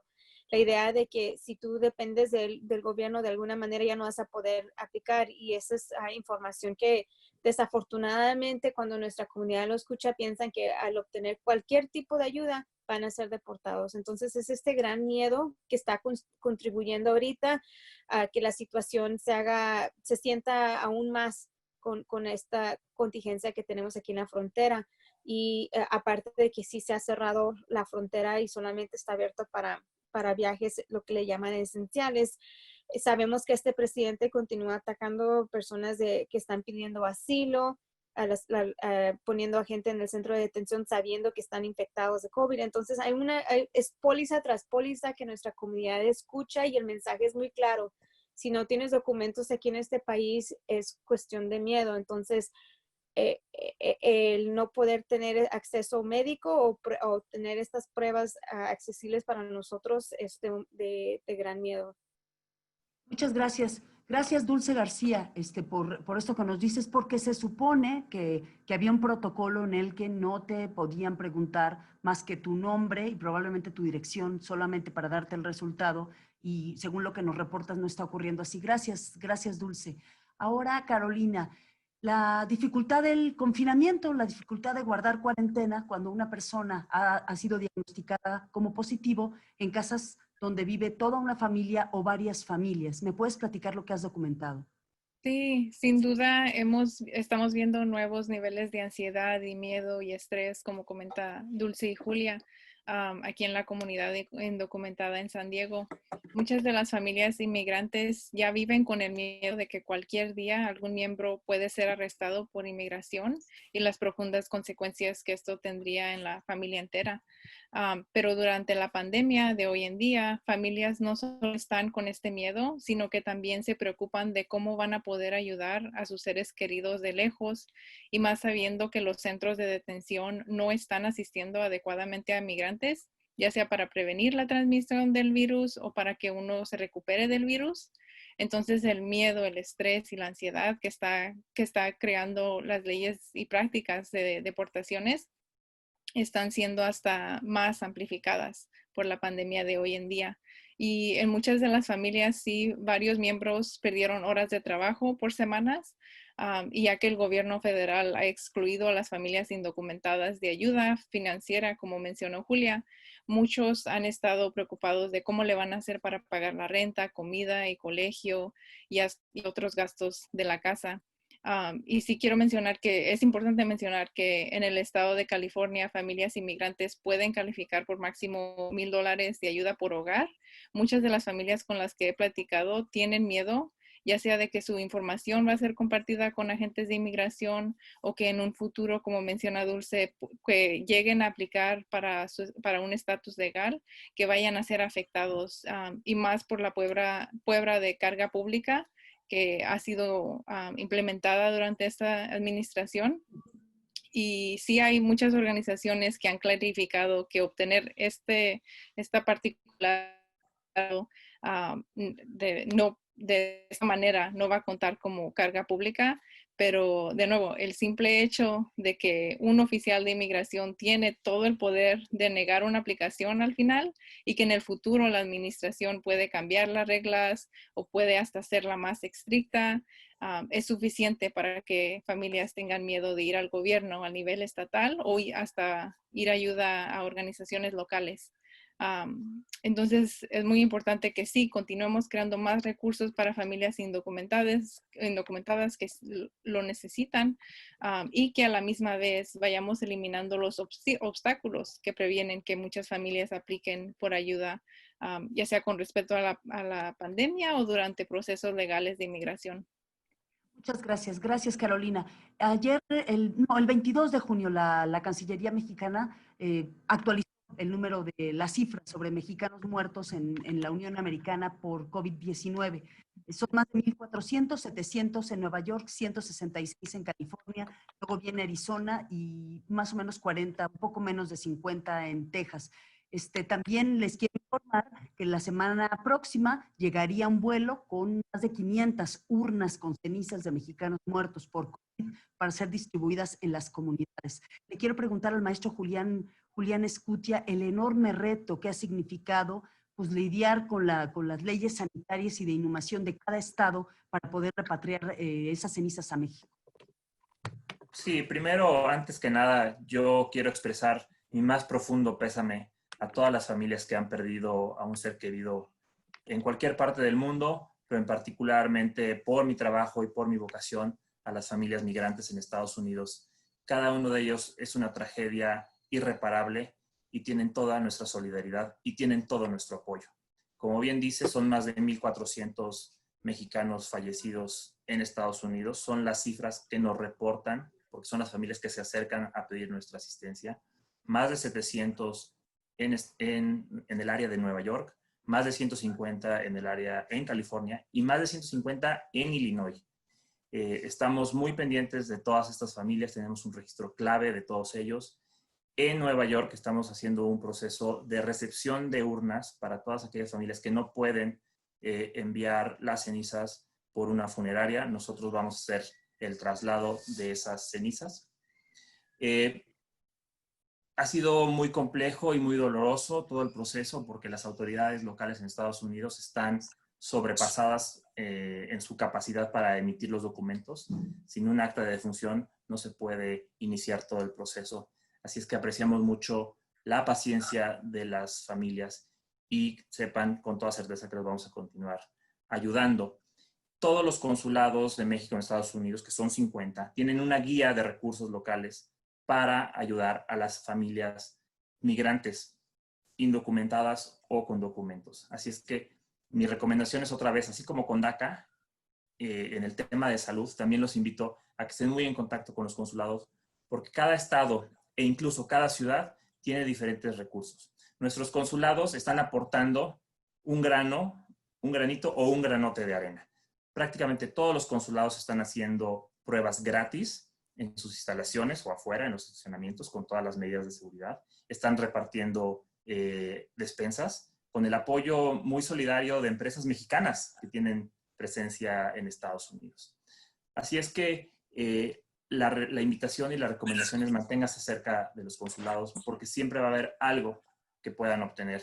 [SPEAKER 5] La idea de que si tú dependes del gobierno de alguna manera ya no vas a poder aplicar, y esa es información que desafortunadamente cuando nuestra comunidad lo escucha piensan que al obtener cualquier tipo de ayuda van a ser deportados. Entonces es este gran miedo que está contribuyendo ahorita a que la situación se sienta aún más con esta contingencia que tenemos aquí en la frontera. Y aparte de que sí se ha cerrado la frontera y solamente está abierto para viajes, lo que le llaman esenciales, sabemos que este presidente continúa atacando personas que están pidiendo asilo, poniendo a gente en el centro de detención sabiendo que están infectados de COVID. Entonces es póliza tras póliza que nuestra comunidad escucha y el mensaje es muy claro. Si no tienes documentos aquí en este país, es cuestión de miedo. Entonces, el no poder tener acceso médico o tener estas pruebas accesibles para nosotros es de gran miedo.
[SPEAKER 4] Muchas gracias. Gracias, Dulce García, por esto que nos dices, porque se supone que había un protocolo en el que no te podían preguntar más que tu nombre y probablemente tu dirección solamente para darte el resultado. Y según lo que nos reportas, no está ocurriendo así. Gracias, gracias, Dulce. Ahora, Carolina, la dificultad del confinamiento, la dificultad de guardar cuarentena cuando una persona ha sido diagnosticada como positivo en casas donde vive toda una familia o varias familias. ¿Me puedes platicar lo que has documentado?
[SPEAKER 6] Sí, sin duda estamos viendo nuevos niveles de ansiedad y miedo y estrés, como comenta Dulce y Julia, aquí en la comunidad indocumentada en San Diego. Muchas de las familias inmigrantes ya viven con el miedo de que cualquier día algún miembro puede ser arrestado por inmigración y las profundas consecuencias que esto tendría en la familia entera. Pero durante la pandemia de hoy en día, familias no solo están con este miedo, sino que también se preocupan de cómo van a poder ayudar a sus seres queridos de lejos, y más sabiendo que los centros de detención no están asistiendo adecuadamente a migrantes, ya sea para prevenir la transmisión del virus o para que uno se recupere del virus. Entonces el miedo, el estrés y la ansiedad que está creando las leyes y prácticas de deportaciones están siendo hasta más amplificadas por la pandemia de hoy en día. Y en muchas de las familias, sí, varios miembros perdieron horas de trabajo por semanas, y ya que el gobierno federal ha excluido a las familias indocumentadas de ayuda financiera, como mencionó Julia, muchos han estado preocupados de cómo le van a hacer para pagar la renta, comida y colegio y otros gastos de la casa. Y sí quiero mencionar que es importante mencionar que en el estado de California, familias inmigrantes pueden calificar por máximo $1,000 de ayuda por hogar. Muchas de las familias con las que he platicado tienen miedo, ya sea de que su información va a ser compartida con agentes de inmigración o que en un futuro, como menciona Dulce, que lleguen a aplicar para un estatus legal, que vayan a ser afectados, y más por la puebla de carga pública que ha sido implementada durante esta administración. Y sí hay muchas organizaciones que han clarificado que obtener esta particular de esta manera no va a contar como carga pública, pero de nuevo, el simple hecho de que un oficial de inmigración tiene todo el poder de negar una aplicación al final, y que en el futuro la administración puede cambiar las reglas o puede hasta hacerla más estricta, es suficiente para que familias tengan miedo de ir al gobierno a nivel estatal o hasta ir a ayuda a organizaciones locales. Entonces es muy importante que sí, continuemos creando más recursos para familias indocumentadas que lo necesitan, y que a la misma vez vayamos eliminando los obstáculos que previenen que muchas familias apliquen por ayuda, ya sea con respecto a la pandemia o durante procesos legales de inmigración.
[SPEAKER 4] Muchas gracias. Gracias, Carolina. Ayer, el 22 de junio, la Cancillería mexicana actualizó el número de las cifras sobre mexicanos muertos en la Unión Americana por COVID-19. Son más de 1,400, 700 en Nueva York, 166 en California, luego viene Arizona y más o menos 40, un poco menos de 50 en Texas. También les quiero informar que la semana próxima llegaría un vuelo con más de 500 urnas con cenizas de mexicanos muertos por COVID para ser distribuidas en las comunidades. Le quiero preguntar al maestro Julián Escutia el enorme reto que ha significado pues, lidiar con las leyes sanitarias y de inhumación de cada estado para poder repatriar esas cenizas a México.
[SPEAKER 7] Sí, primero, antes que nada, yo quiero expresar mi más profundo pésame a todas las familias que han perdido a un ser querido en cualquier parte del mundo, pero en particularmente por mi trabajo y por mi vocación a las familias migrantes en Estados Unidos. Cada uno de ellos es una tragedia irreparable y tienen toda nuestra solidaridad y tienen todo nuestro apoyo. Como bien dice, son más de 1,400 mexicanos fallecidos en Estados Unidos. Son las cifras que nos reportan, porque son las familias que se acercan a pedir nuestra asistencia. Más de 700 en el área de Nueva York, más de 150 en el área en California y más de 150 en Illinois. Estamos muy pendientes de todas estas familias, tenemos un registro clave de todos ellos. En Nueva York estamos haciendo un proceso de recepción de urnas para todas aquellas familias que no pueden enviar las cenizas por una funeraria. Nosotros vamos a hacer el traslado de esas cenizas. Ha sido muy complejo y muy doloroso todo el proceso porque las autoridades locales en Estados Unidos están sobrepasadas en su capacidad para emitir los documentos. Sin un acta de defunción no se puede iniciar todo el proceso. Así es que apreciamos mucho la paciencia de las familias y sepan con toda certeza que los vamos a continuar ayudando. Todos los consulados de México en Estados Unidos, que son 50, tienen una guía de recursos locales para ayudar a las familias migrantes indocumentadas o con documentos. Así es que mi recomendación es otra vez, así como con DACA, en el tema de salud, también los invito a que estén muy en contacto con los consulados, porque cada estado e incluso cada ciudad tiene diferentes recursos. Nuestros consulados están aportando un granito o un granote de arena. Prácticamente todos los consulados están haciendo pruebas gratis en sus instalaciones o afuera, en los estacionamientos, con todas las medidas de seguridad. Están repartiendo despensas con el apoyo muy solidario de empresas mexicanas que tienen presencia en Estados Unidos. Así es que la invitación y la recomendación es manténgase cerca de los consulados porque siempre va a haber algo que puedan obtener.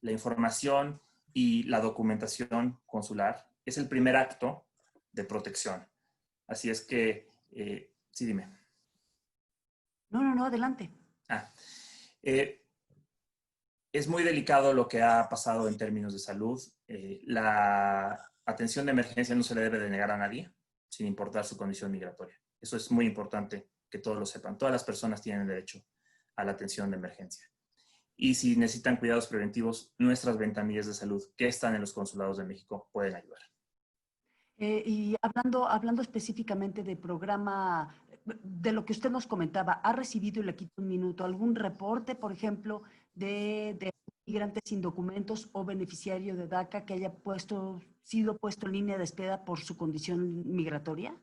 [SPEAKER 7] La información y la documentación consular es el primer acto de protección. Así es que, sí, dime.
[SPEAKER 4] No, adelante.
[SPEAKER 7] Es muy delicado lo que ha pasado en términos de salud. La atención de emergencia no se le debe de negar a nadie, sin importar su condición migratoria. Eso es muy importante que todos lo sepan. Todas las personas tienen derecho a la atención de emergencia. Y si necesitan cuidados preventivos, nuestras ventanillas de salud que están en los consulados de México pueden ayudar.
[SPEAKER 4] Y hablando específicamente del programa, de lo que usted nos comentaba, ¿ha recibido, y le quito un minuto, algún reporte, por ejemplo, de migrantes sin documentos o beneficiario de DACA que haya sido puesto en línea de espera por su condición migratoria?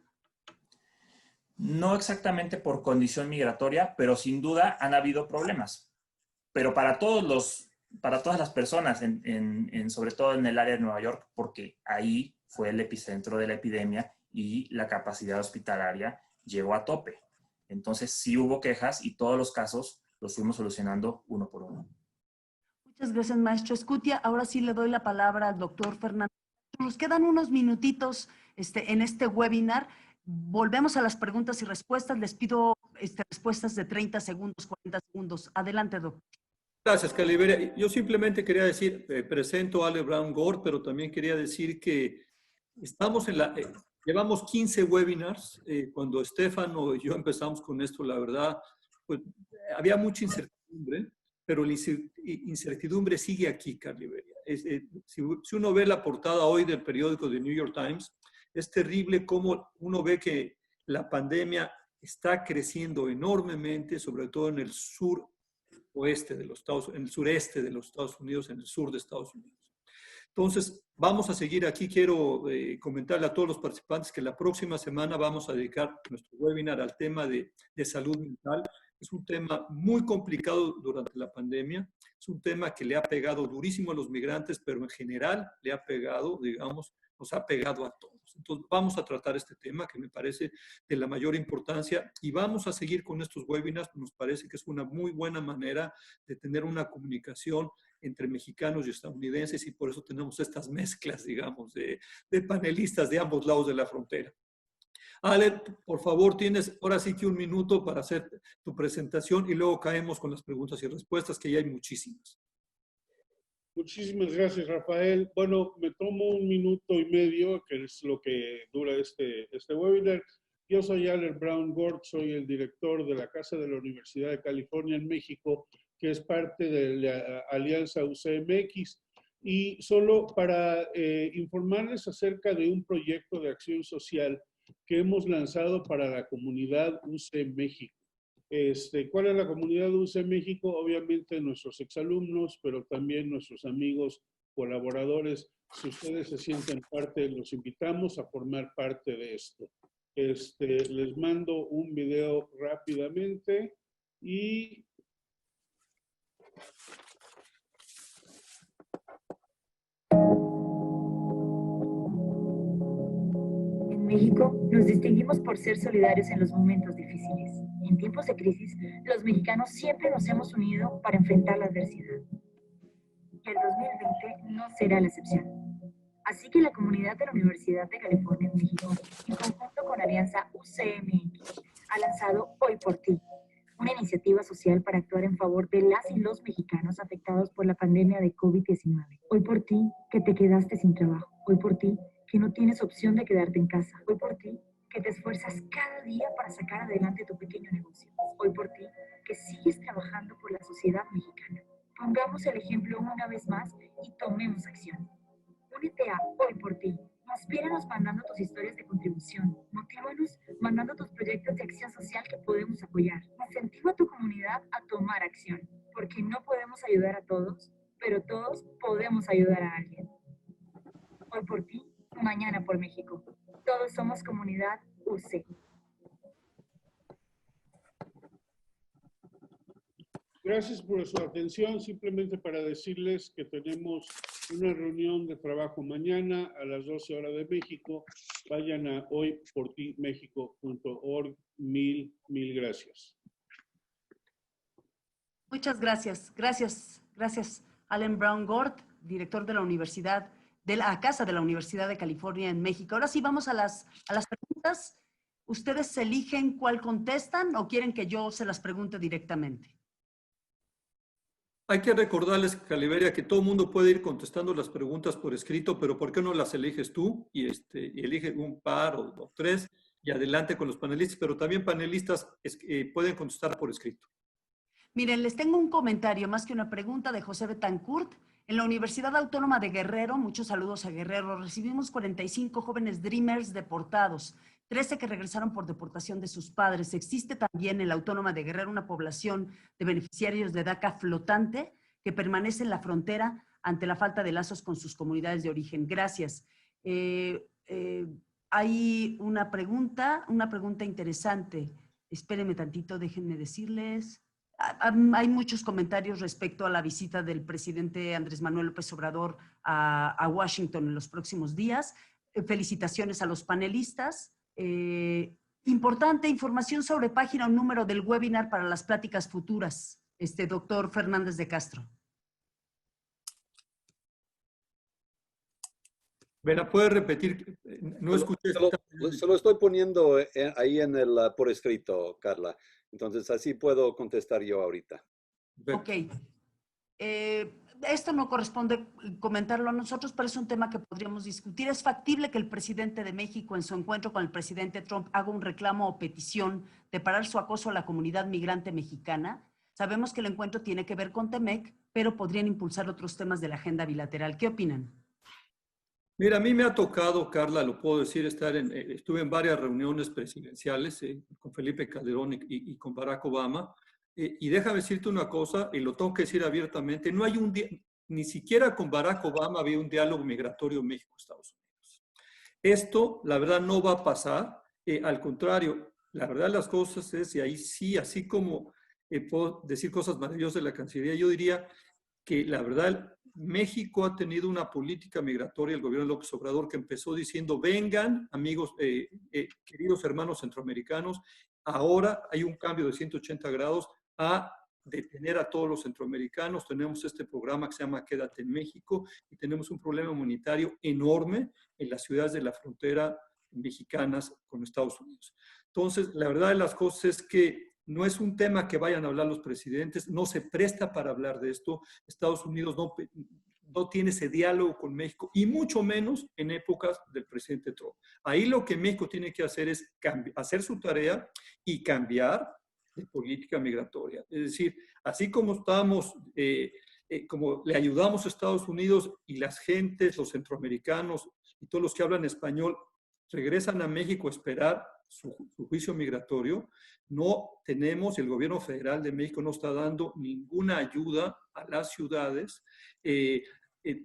[SPEAKER 7] No exactamente por condición migratoria, pero sin duda han habido problemas. Pero para todas las personas, sobre todo en el área de Nueva York, porque ahí fue el epicentro de la epidemia y la capacidad hospitalaria llegó a tope. Entonces sí hubo quejas y todos los casos los fuimos solucionando uno por uno.
[SPEAKER 4] Muchas gracias, maestro Escutia. Ahora sí le doy la palabra al doctor Fernández. Nos quedan unos minutitos en este webinar. Volvemos a las preguntas y respuestas. Les pido respuestas de 30 segundos, 40 segundos. Adelante, doctor.
[SPEAKER 1] Gracias, Carla Iberia. Yo simplemente quería decir, presento a Ale Brown Gore, pero también quería decir que estamos llevamos 15 webinars. Cuando Estefano y yo empezamos con esto, la verdad, pues había mucha incertidumbre, pero la incertidumbre sigue aquí, Carla Iberia. Si uno ve la portada hoy del periódico The New York Times, Es terrible cómo uno ve que la pandemia está creciendo enormemente, sobre todo en el sureste de los en el sureste de los Estados Unidos, en el sur de Estados Unidos. Entonces, vamos a seguir aquí. Quiero comentarle a todos los participantes que la próxima semana vamos a dedicar nuestro webinar al tema de salud mental. Es un tema muy complicado durante la pandemia. Es un tema que le ha pegado durísimo a los migrantes, pero en general le ha pegado, digamos, nos ha pegado a todos. Entonces, vamos a tratar este tema que me parece de la mayor importancia y vamos a seguir con estos webinars. Nos parece que es una muy buena manera de tener una comunicación entre mexicanos y estadounidenses y por eso tenemos estas mezclas, digamos, de panelistas de ambos lados de la frontera. Ale, por favor, tienes ahora sí que un minuto para hacer tu presentación y luego caemos con las preguntas y respuestas, que ya hay muchísimas.
[SPEAKER 8] Muchísimas gracias, Rafael. Bueno, me tomo 1 minuto y medio, que es lo que dura este webinar. Yo soy Allen Brown Gord, soy el director de la Casa de la Universidad de California en México, que es parte de la Alianza UCMX. Y solo para informarles acerca de un proyecto de acción social que hemos lanzado para la comunidad UC México. ¿Cuál es la comunidad UC México? Obviamente nuestros exalumnos, pero también nuestros amigos, colaboradores. Si ustedes se sienten parte, los invitamos a formar parte de esto. Les mando un video rápidamente y...
[SPEAKER 9] En México nos distinguimos por ser solidarios en los momentos difíciles. En tiempos de crisis, los mexicanos siempre nos hemos unido para enfrentar la adversidad. El 2020 no será la excepción. Así que la comunidad de la Universidad de California en México, en conjunto con Alianza UCMX, ha lanzado Hoy por Ti, una iniciativa social para actuar en favor de las y los mexicanos afectados por la pandemia de COVID-19. Hoy por ti, que te quedaste sin trabajo. Hoy por ti, que no tienes opción de quedarte en casa. Hoy por ti, que te esfuerzas cada día para sacar adelante tu pequeño negocio. Hoy por ti, que sigues trabajando por la sociedad mexicana. Pongamos el ejemplo una vez más y tomemos acción. Únete a Hoy por Ti. Inspíranos mandando tus historias de contribución. Motívanos mandando tus proyectos de acción social que podemos apoyar. Incentiva a tu comunidad a tomar acción, porque no podemos ayudar a todos, pero todos podemos ayudar a alguien. Hoy por ti, mañana por México. Todos somos comunidad UC.
[SPEAKER 8] Gracias por su atención. Simplemente para decirles que tenemos una reunión de trabajo mañana a las 12 horas de México. Vayan a hoyportimexico.org. Mil gracias.
[SPEAKER 4] Muchas gracias. Gracias, Allen Brown Gord, director de la Universidad, de la Casa de la Universidad de California en México. Ahora sí vamos a las preguntas. ¿Ustedes eligen cuál contestan o quieren que yo se las pregunte directamente?
[SPEAKER 1] Hay que recordarles, Caliberia, que todo el mundo puede ir contestando las preguntas por escrito, pero ¿por qué no las eliges tú? Y elige un par o 3 y adelante con los panelistas, pero también panelistas pueden contestar por escrito.
[SPEAKER 4] Miren, les tengo un comentario más que una pregunta de José Betancourt. En la Universidad Autónoma de Guerrero, muchos saludos a Guerrero, recibimos 45 jóvenes Dreamers deportados, 13 que regresaron por deportación de sus padres. ¿Existe también en la Autónoma de Guerrero una población de beneficiarios de DACA flotante que permanece en la frontera ante la falta de lazos con sus comunidades de origen? Gracias. Hay una pregunta interesante. Espérenme tantito, déjenme decirles. Hay muchos comentarios respecto a la visita del presidente Andrés Manuel López Obrador a Washington en los próximos días. Felicitaciones a los panelistas. Importante información sobre página o número del webinar para las pláticas futuras, doctor Fernández de Castro.
[SPEAKER 1] ¿Me puede repetir? No escuché.
[SPEAKER 3] Solo estoy poniendo ahí por escrito, Carla. Entonces, así puedo contestar yo ahorita.
[SPEAKER 4] Ok. Esto no corresponde comentarlo a nosotros, pero es un tema que podríamos discutir. ¿Es factible que el presidente de México, en su encuentro con el presidente Trump, haga un reclamo o petición de parar su acoso a la comunidad migrante mexicana? Sabemos que el encuentro tiene que ver con TEMEC, pero podrían impulsar otros temas de la agenda bilateral. ¿Qué opinan?
[SPEAKER 1] Mira, a mí me ha tocado, Carla, lo puedo decir, estuve en varias reuniones presidenciales con Felipe Calderón y con Barack Obama. Y déjame decirte una cosa, y lo tengo que decir abiertamente, no hay ni siquiera con Barack Obama había un diálogo migratorio México-Estados Unidos. Esto, la verdad, no va a pasar. Al contrario, la verdad de las cosas es, y ahí sí, así como puedo decir cosas maravillosas de la Cancillería, yo diría que la verdad México ha tenido una política migratoria, el gobierno de López Obrador, que empezó diciendo, vengan amigos, queridos hermanos centroamericanos, ahora hay un cambio de 180 grados a detener a todos los centroamericanos. Tenemos este programa que se llama Quédate en México y tenemos un problema humanitario enorme en las ciudades de la frontera mexicanas con Estados Unidos. Entonces, la verdad de las cosas es que no es un tema que vayan a hablar los presidentes, no se presta para hablar de esto. Estados Unidos no tiene ese diálogo con México y mucho menos en épocas del presidente Trump. Ahí lo que México tiene que hacer es hacer su tarea y cambiar de política migratoria. Es decir, así como estamos, como le ayudamos a Estados Unidos y las gentes, los centroamericanos y todos los que hablan español regresan a México a esperar su juicio migratorio, no tenemos, el gobierno federal de México no está dando ninguna ayuda a las ciudades de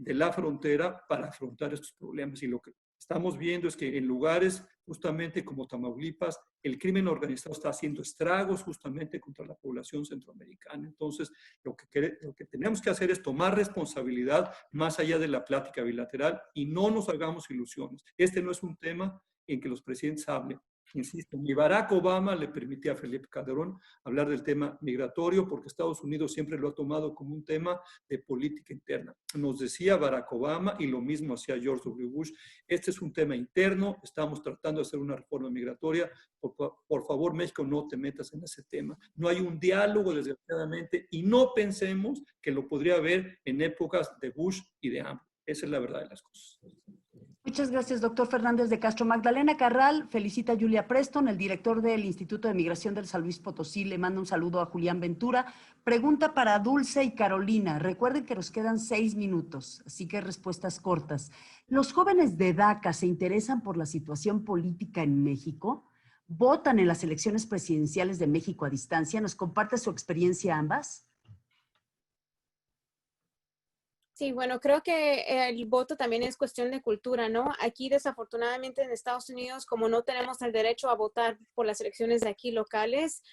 [SPEAKER 1] la frontera para afrontar estos problemas. Y lo que estamos viendo es que en lugares justamente como Tamaulipas, el crimen organizado está haciendo estragos justamente contra la población centroamericana. Entonces, lo que tenemos que hacer es tomar responsabilidad más allá de la plática bilateral y no nos hagamos ilusiones. Este no es un tema en que los presidentes hablen. Insisto, ni Barack Obama le permitía a Felipe Calderón hablar del tema migratorio porque Estados Unidos siempre lo ha tomado como un tema de política interna. Nos decía Barack Obama y lo mismo hacía George W. Bush, este es un tema interno, estamos tratando de hacer una reforma migratoria, por favor México no te metas en ese tema. No hay un diálogo desgraciadamente y no pensemos que lo podría haber en épocas de Bush y de AMLO. Esa es la verdad de las cosas.
[SPEAKER 4] Muchas gracias, doctor Fernández de Castro. Magdalena Carral felicita a Julia Preston, el director del Instituto de Migración del San Luis Potosí. Le manda un saludo a Julián Ventura. Pregunta para Dulce y Carolina. Recuerden que nos quedan 6 minutos, así que respuestas cortas. ¿Los jóvenes de DACA se interesan por la situación política en México? ¿Votan en las elecciones presidenciales de México a distancia? ¿Nos comparte su experiencia ambas?
[SPEAKER 5] Sí, bueno, creo que el voto también es cuestión de cultura, ¿no? Aquí, desafortunadamente, en Estados Unidos, como no tenemos el derecho a votar por las elecciones de aquí locales,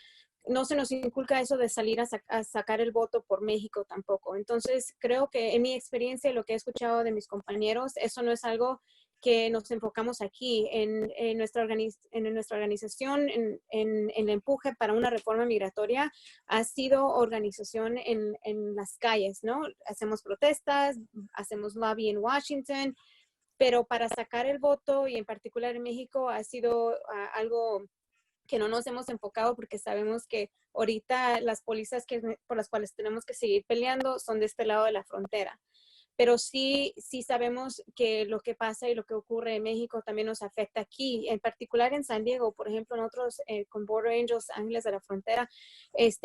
[SPEAKER 5] no se nos inculca eso de salir a sacar el voto por México tampoco. Entonces, creo que en mi experiencia y lo que he escuchado de mis compañeros, eso no es algo que nos enfocamos aquí en nuestra organización, en el empuje para una reforma migratoria, ha sido organización en las calles, ¿no? Hacemos protestas, hacemos lobby en Washington, pero para sacar el voto y en particular en México ha sido algo que no nos hemos enfocado porque sabemos que ahorita las pólizas por las cuales tenemos que seguir peleando son de este lado de la frontera. Pero sí sabemos que lo que pasa y lo que ocurre en México también nos afecta aquí, en particular en San Diego, por ejemplo, nosotros con Border Angels, Ángeles de la Frontera,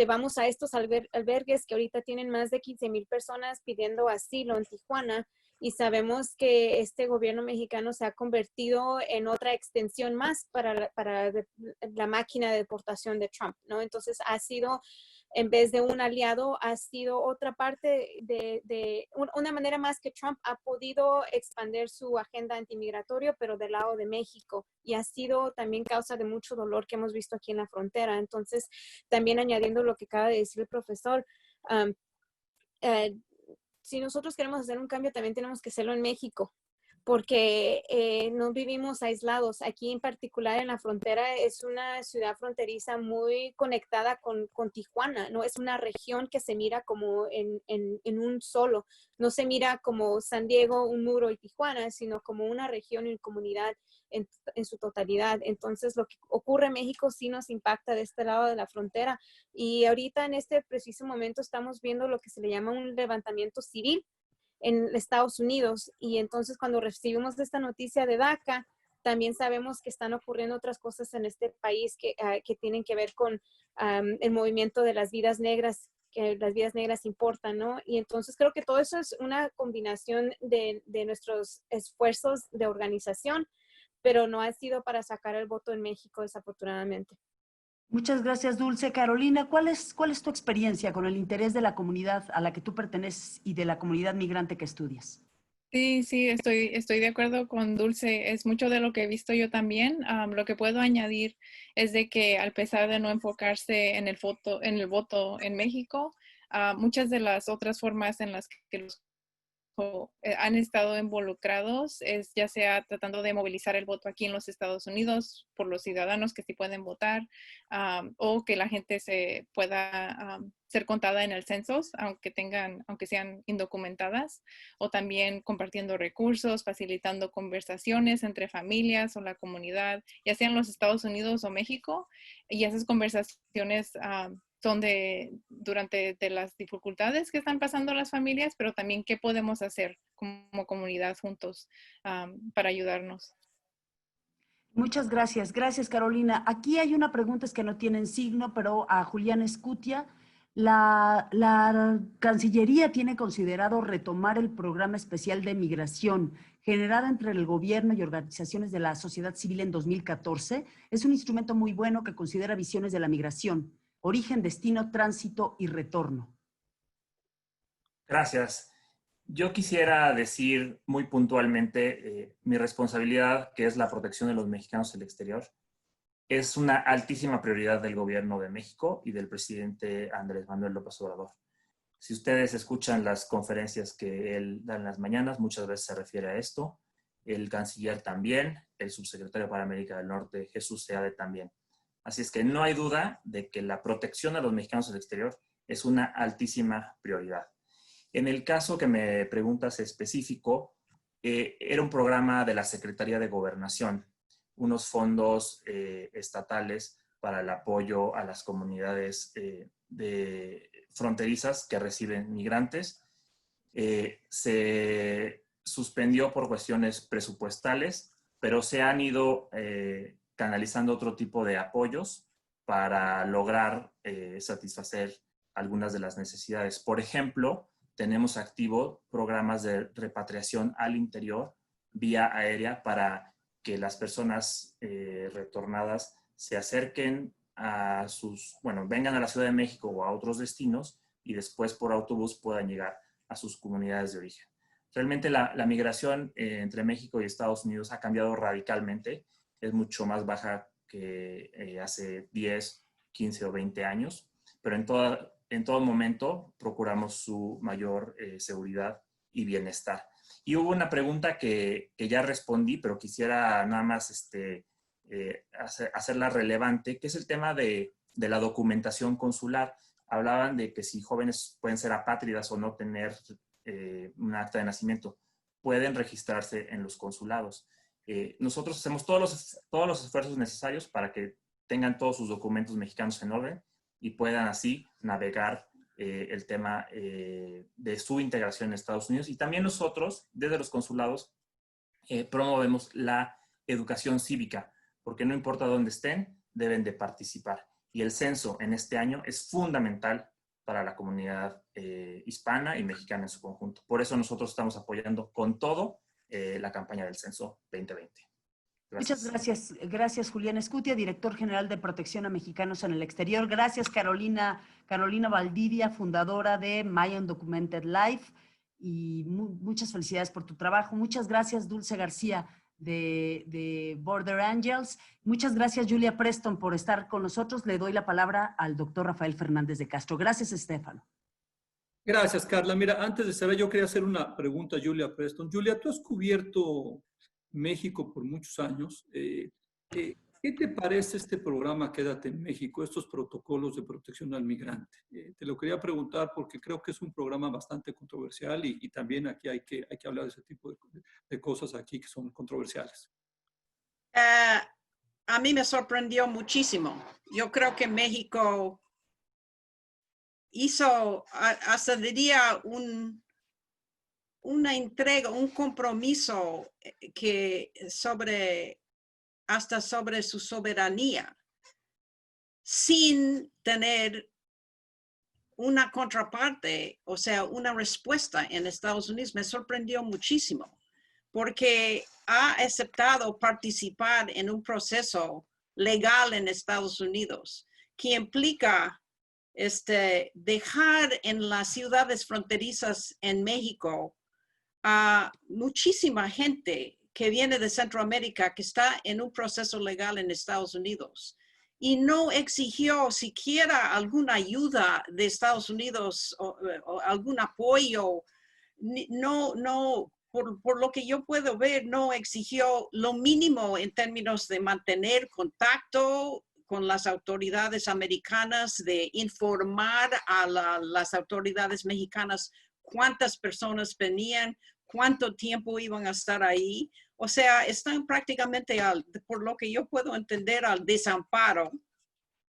[SPEAKER 5] vamos a estos albergues que ahorita tienen más de 15,000 personas pidiendo asilo en Tijuana y sabemos que este gobierno mexicano se ha convertido en otra extensión más para la máquina de deportación de Trump, ¿no? Entonces ha sido, en vez de un aliado, ha sido otra parte de una manera más que Trump ha podido expandir su agenda antimigratoria, pero del lado de México. Y ha sido también causa de mucho dolor que hemos visto aquí en la frontera. Entonces, también añadiendo lo que acaba de decir el profesor, si nosotros queremos hacer un cambio, también tenemos que hacerlo en México, porque no vivimos aislados. Aquí en particular en la frontera es una ciudad fronteriza muy conectada con Tijuana, ¿no? Es una región que se mira como en un solo. No se mira como San Diego, un muro y Tijuana, sino como una región y comunidad en su totalidad. Entonces, lo que ocurre en México sí nos impacta de este lado de la frontera. Y ahorita en este preciso momento estamos viendo lo que se le llama un levantamiento civil en Estados Unidos. Y entonces cuando recibimos esta noticia de DACA, también sabemos que están ocurriendo otras cosas en este país que tienen que ver con el movimiento de las vidas negras que las vidas negras importan, ¿no? Y entonces creo que todo eso es una combinación de nuestros esfuerzos de organización, pero no ha sido para sacar el voto en México, desafortunadamente.
[SPEAKER 4] Muchas gracias, Dulce. Carolina, ¿cuál es tu experiencia con el interés de la comunidad a la que tú perteneces y de la comunidad migrante que estudias?
[SPEAKER 6] Sí, estoy de acuerdo con Dulce. Es mucho de lo que he visto yo también. Lo que puedo añadir es de que a pesar de no enfocarse en el voto en México, muchas de las otras formas en las que los han estado involucrados es ya sea tratando de movilizar el voto aquí en los Estados Unidos por los ciudadanos que sí pueden votar, o que la gente se pueda ser contada en el censo, aunque sean indocumentadas, o también compartiendo recursos, facilitando conversaciones entre familias o la comunidad, ya sea en los Estados Unidos o México, y esas conversaciones son durante las dificultades que están pasando las familias, pero también qué podemos hacer como comunidad juntos para ayudarnos.
[SPEAKER 4] Muchas gracias. Gracias, Carolina. Aquí hay una pregunta, es que no tienen signo, pero a Julián Escutia. La Cancillería tiene considerado retomar el programa especial de migración generado entre el gobierno y organizaciones de la sociedad civil en 2014. Es un instrumento muy bueno que considera visiones de la migración: origen, destino, tránsito y retorno.
[SPEAKER 7] Gracias. Yo quisiera decir muy puntualmente mi responsabilidad, que es la protección de los mexicanos en el exterior. Es una altísima prioridad del gobierno de México y del presidente Andrés Manuel López Obrador. Si ustedes escuchan las conferencias que él da en las mañanas, muchas veces se refiere a esto. El canciller también, el subsecretario para América del Norte, Jesús Seade, también. Así es que no hay duda de que la protección a los mexicanos en el exterior es una altísima prioridad. En el caso que me preguntas específico, era un programa de la Secretaría de Gobernación, unos fondos estatales para el apoyo a las comunidades fronterizas que reciben migrantes. Se suspendió por cuestiones presupuestales, pero se han ido canalizando otro tipo de apoyos para lograr satisfacer algunas de las necesidades. Por ejemplo, tenemos activo programas de repatriación al interior vía aérea para que las personas retornadas se acerquen vengan a la Ciudad de México o a otros destinos y después por autobús puedan llegar a sus comunidades de origen. Realmente la migración entre México y Estados Unidos ha cambiado radicalmente. Es mucho más baja que hace 10, 15 o 20 años, pero en todo momento procuramos su mayor seguridad y bienestar. Y hubo una pregunta que ya respondí, pero quisiera nada más hacerla relevante, que es el tema de la documentación consular. Hablaban de que si jóvenes pueden ser apátridas o no tener un acta de nacimiento, pueden registrarse en los consulados. Nosotros hacemos todos los esfuerzos necesarios para que tengan todos sus documentos mexicanos en orden y puedan así navegar el tema de su integración en Estados Unidos. Y también nosotros, desde los consulados, promovemos la educación cívica, porque no importa dónde estén, deben de participar. Y el censo en este año es fundamental para la comunidad hispana y mexicana en su conjunto. Por eso nosotros estamos apoyando con todo la campaña del censo 2020. Gracias.
[SPEAKER 4] Muchas gracias. Gracias, Julián Escutia, director general de Protección a Mexicanos en el Exterior. Gracias, Carolina Valdivia, fundadora de My Undocumented Life. Y muchas felicidades por tu trabajo. Muchas gracias, Dulce García, de Border Angels. Muchas gracias, Julia Preston, por estar con nosotros. Le doy la palabra al doctor Rafael Fernández de Castro. Gracias, Estefano.
[SPEAKER 1] Gracias, Carla. Mira, antes de cerrar, yo quería hacer una pregunta a Julia Preston. Julia, tú has cubierto México por muchos años. ¿Qué te parece este programa Quédate en México, estos protocolos de protección al migrante? Te lo quería preguntar porque creo que es un programa bastante controversial y también aquí hay que hablar de ese tipo de cosas aquí que son controversiales.
[SPEAKER 2] A mí me sorprendió muchísimo. Yo creo que México hizo, hasta diría, una entrega, un compromiso hasta sobre su soberanía, sin tener una contraparte, o sea, una respuesta en Estados Unidos me sorprendió muchísimo, porque ha aceptado participar en un proceso legal en Estados Unidos que implica dejar en las ciudades fronterizas en México a muchísima gente que viene de Centroamérica que está en un proceso legal en Estados Unidos y no exigió siquiera alguna ayuda de Estados Unidos o algún apoyo. No, por lo que yo puedo ver, no exigió lo mínimo en términos de mantener contacto con las autoridades americanas, de informar a las autoridades mexicanas cuántas personas venían, cuánto tiempo iban a estar ahí. O sea, están prácticamente, por lo que yo puedo entender, al desamparo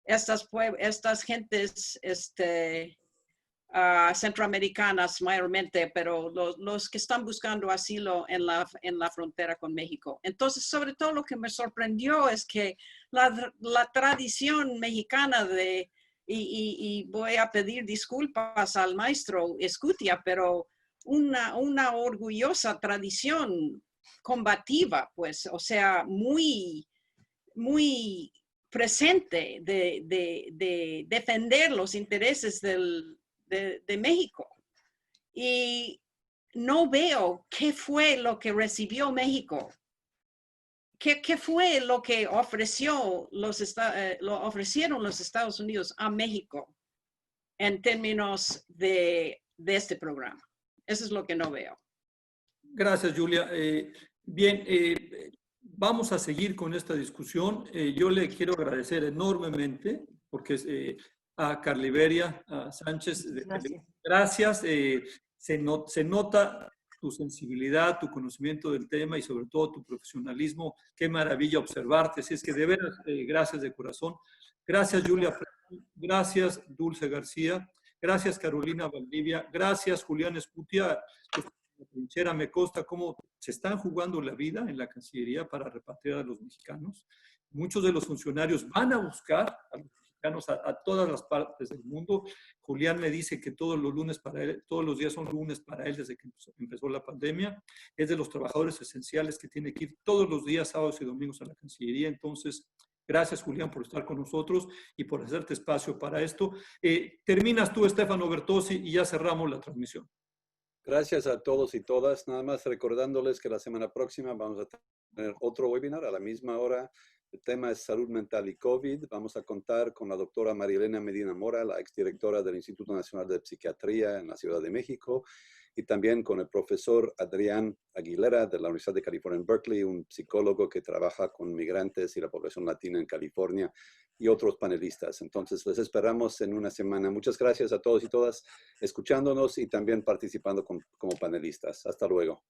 [SPEAKER 2] estas gentes centroamericanas mayormente, pero los que están buscando asilo en la frontera con México. Entonces, sobre todo lo que me sorprendió es que la tradición mexicana y voy a pedir disculpas al maestro Escutia, pero una orgullosa tradición combativa, pues, o sea, muy, muy presente de defender los intereses de México. Y no veo qué fue lo que recibió México. ¿Qué fue lo que ofrecieron los Estados Unidos a México en términos de este programa? Eso es lo que no veo.
[SPEAKER 1] Gracias, Julia. Bien, vamos a seguir con esta discusión. Yo le quiero agradecer enormemente porque a Carliberia, a Sánchez, gracias. Se nota tu sensibilidad, tu conocimiento del tema y sobre todo tu profesionalismo. Qué maravilla observarte. Así es que de veras, gracias de corazón. Gracias, Julia. Gracias, Dulce García. Gracias, Carolina Valdivia. Gracias, Julián Escutia. La trinchera me consta cómo se están jugando la vida en la Cancillería para repatriar a los mexicanos. Muchos de los funcionarios van a buscar a los mexicanos a todas las partes del mundo. Julián me dice que todos los lunes para él, todos los días son lunes para él desde que empezó la pandemia. Es de los trabajadores esenciales que tiene que ir todos los días, sábados y domingos a la Cancillería. Entonces, gracias, Julián, por estar con nosotros y por hacerte espacio para esto. Terminas tú, Stefano Bertozzi, y ya cerramos la transmisión.
[SPEAKER 3] Gracias a todos y todas. Nada más recordándoles que la semana próxima vamos a tener otro webinar a la misma hora. El tema es salud mental y COVID. Vamos a contar con la doctora Marilena Medina Mora, la exdirectora del Instituto Nacional de Psiquiatría en la Ciudad de México, y también con el profesor Adrián Aguilera de la Universidad de California en Berkeley, un psicólogo que trabaja con migrantes y la población latina en California, y otros panelistas. Entonces, les esperamos en una semana. Muchas gracias a todos y todas escuchándonos y también participando como panelistas. Hasta luego.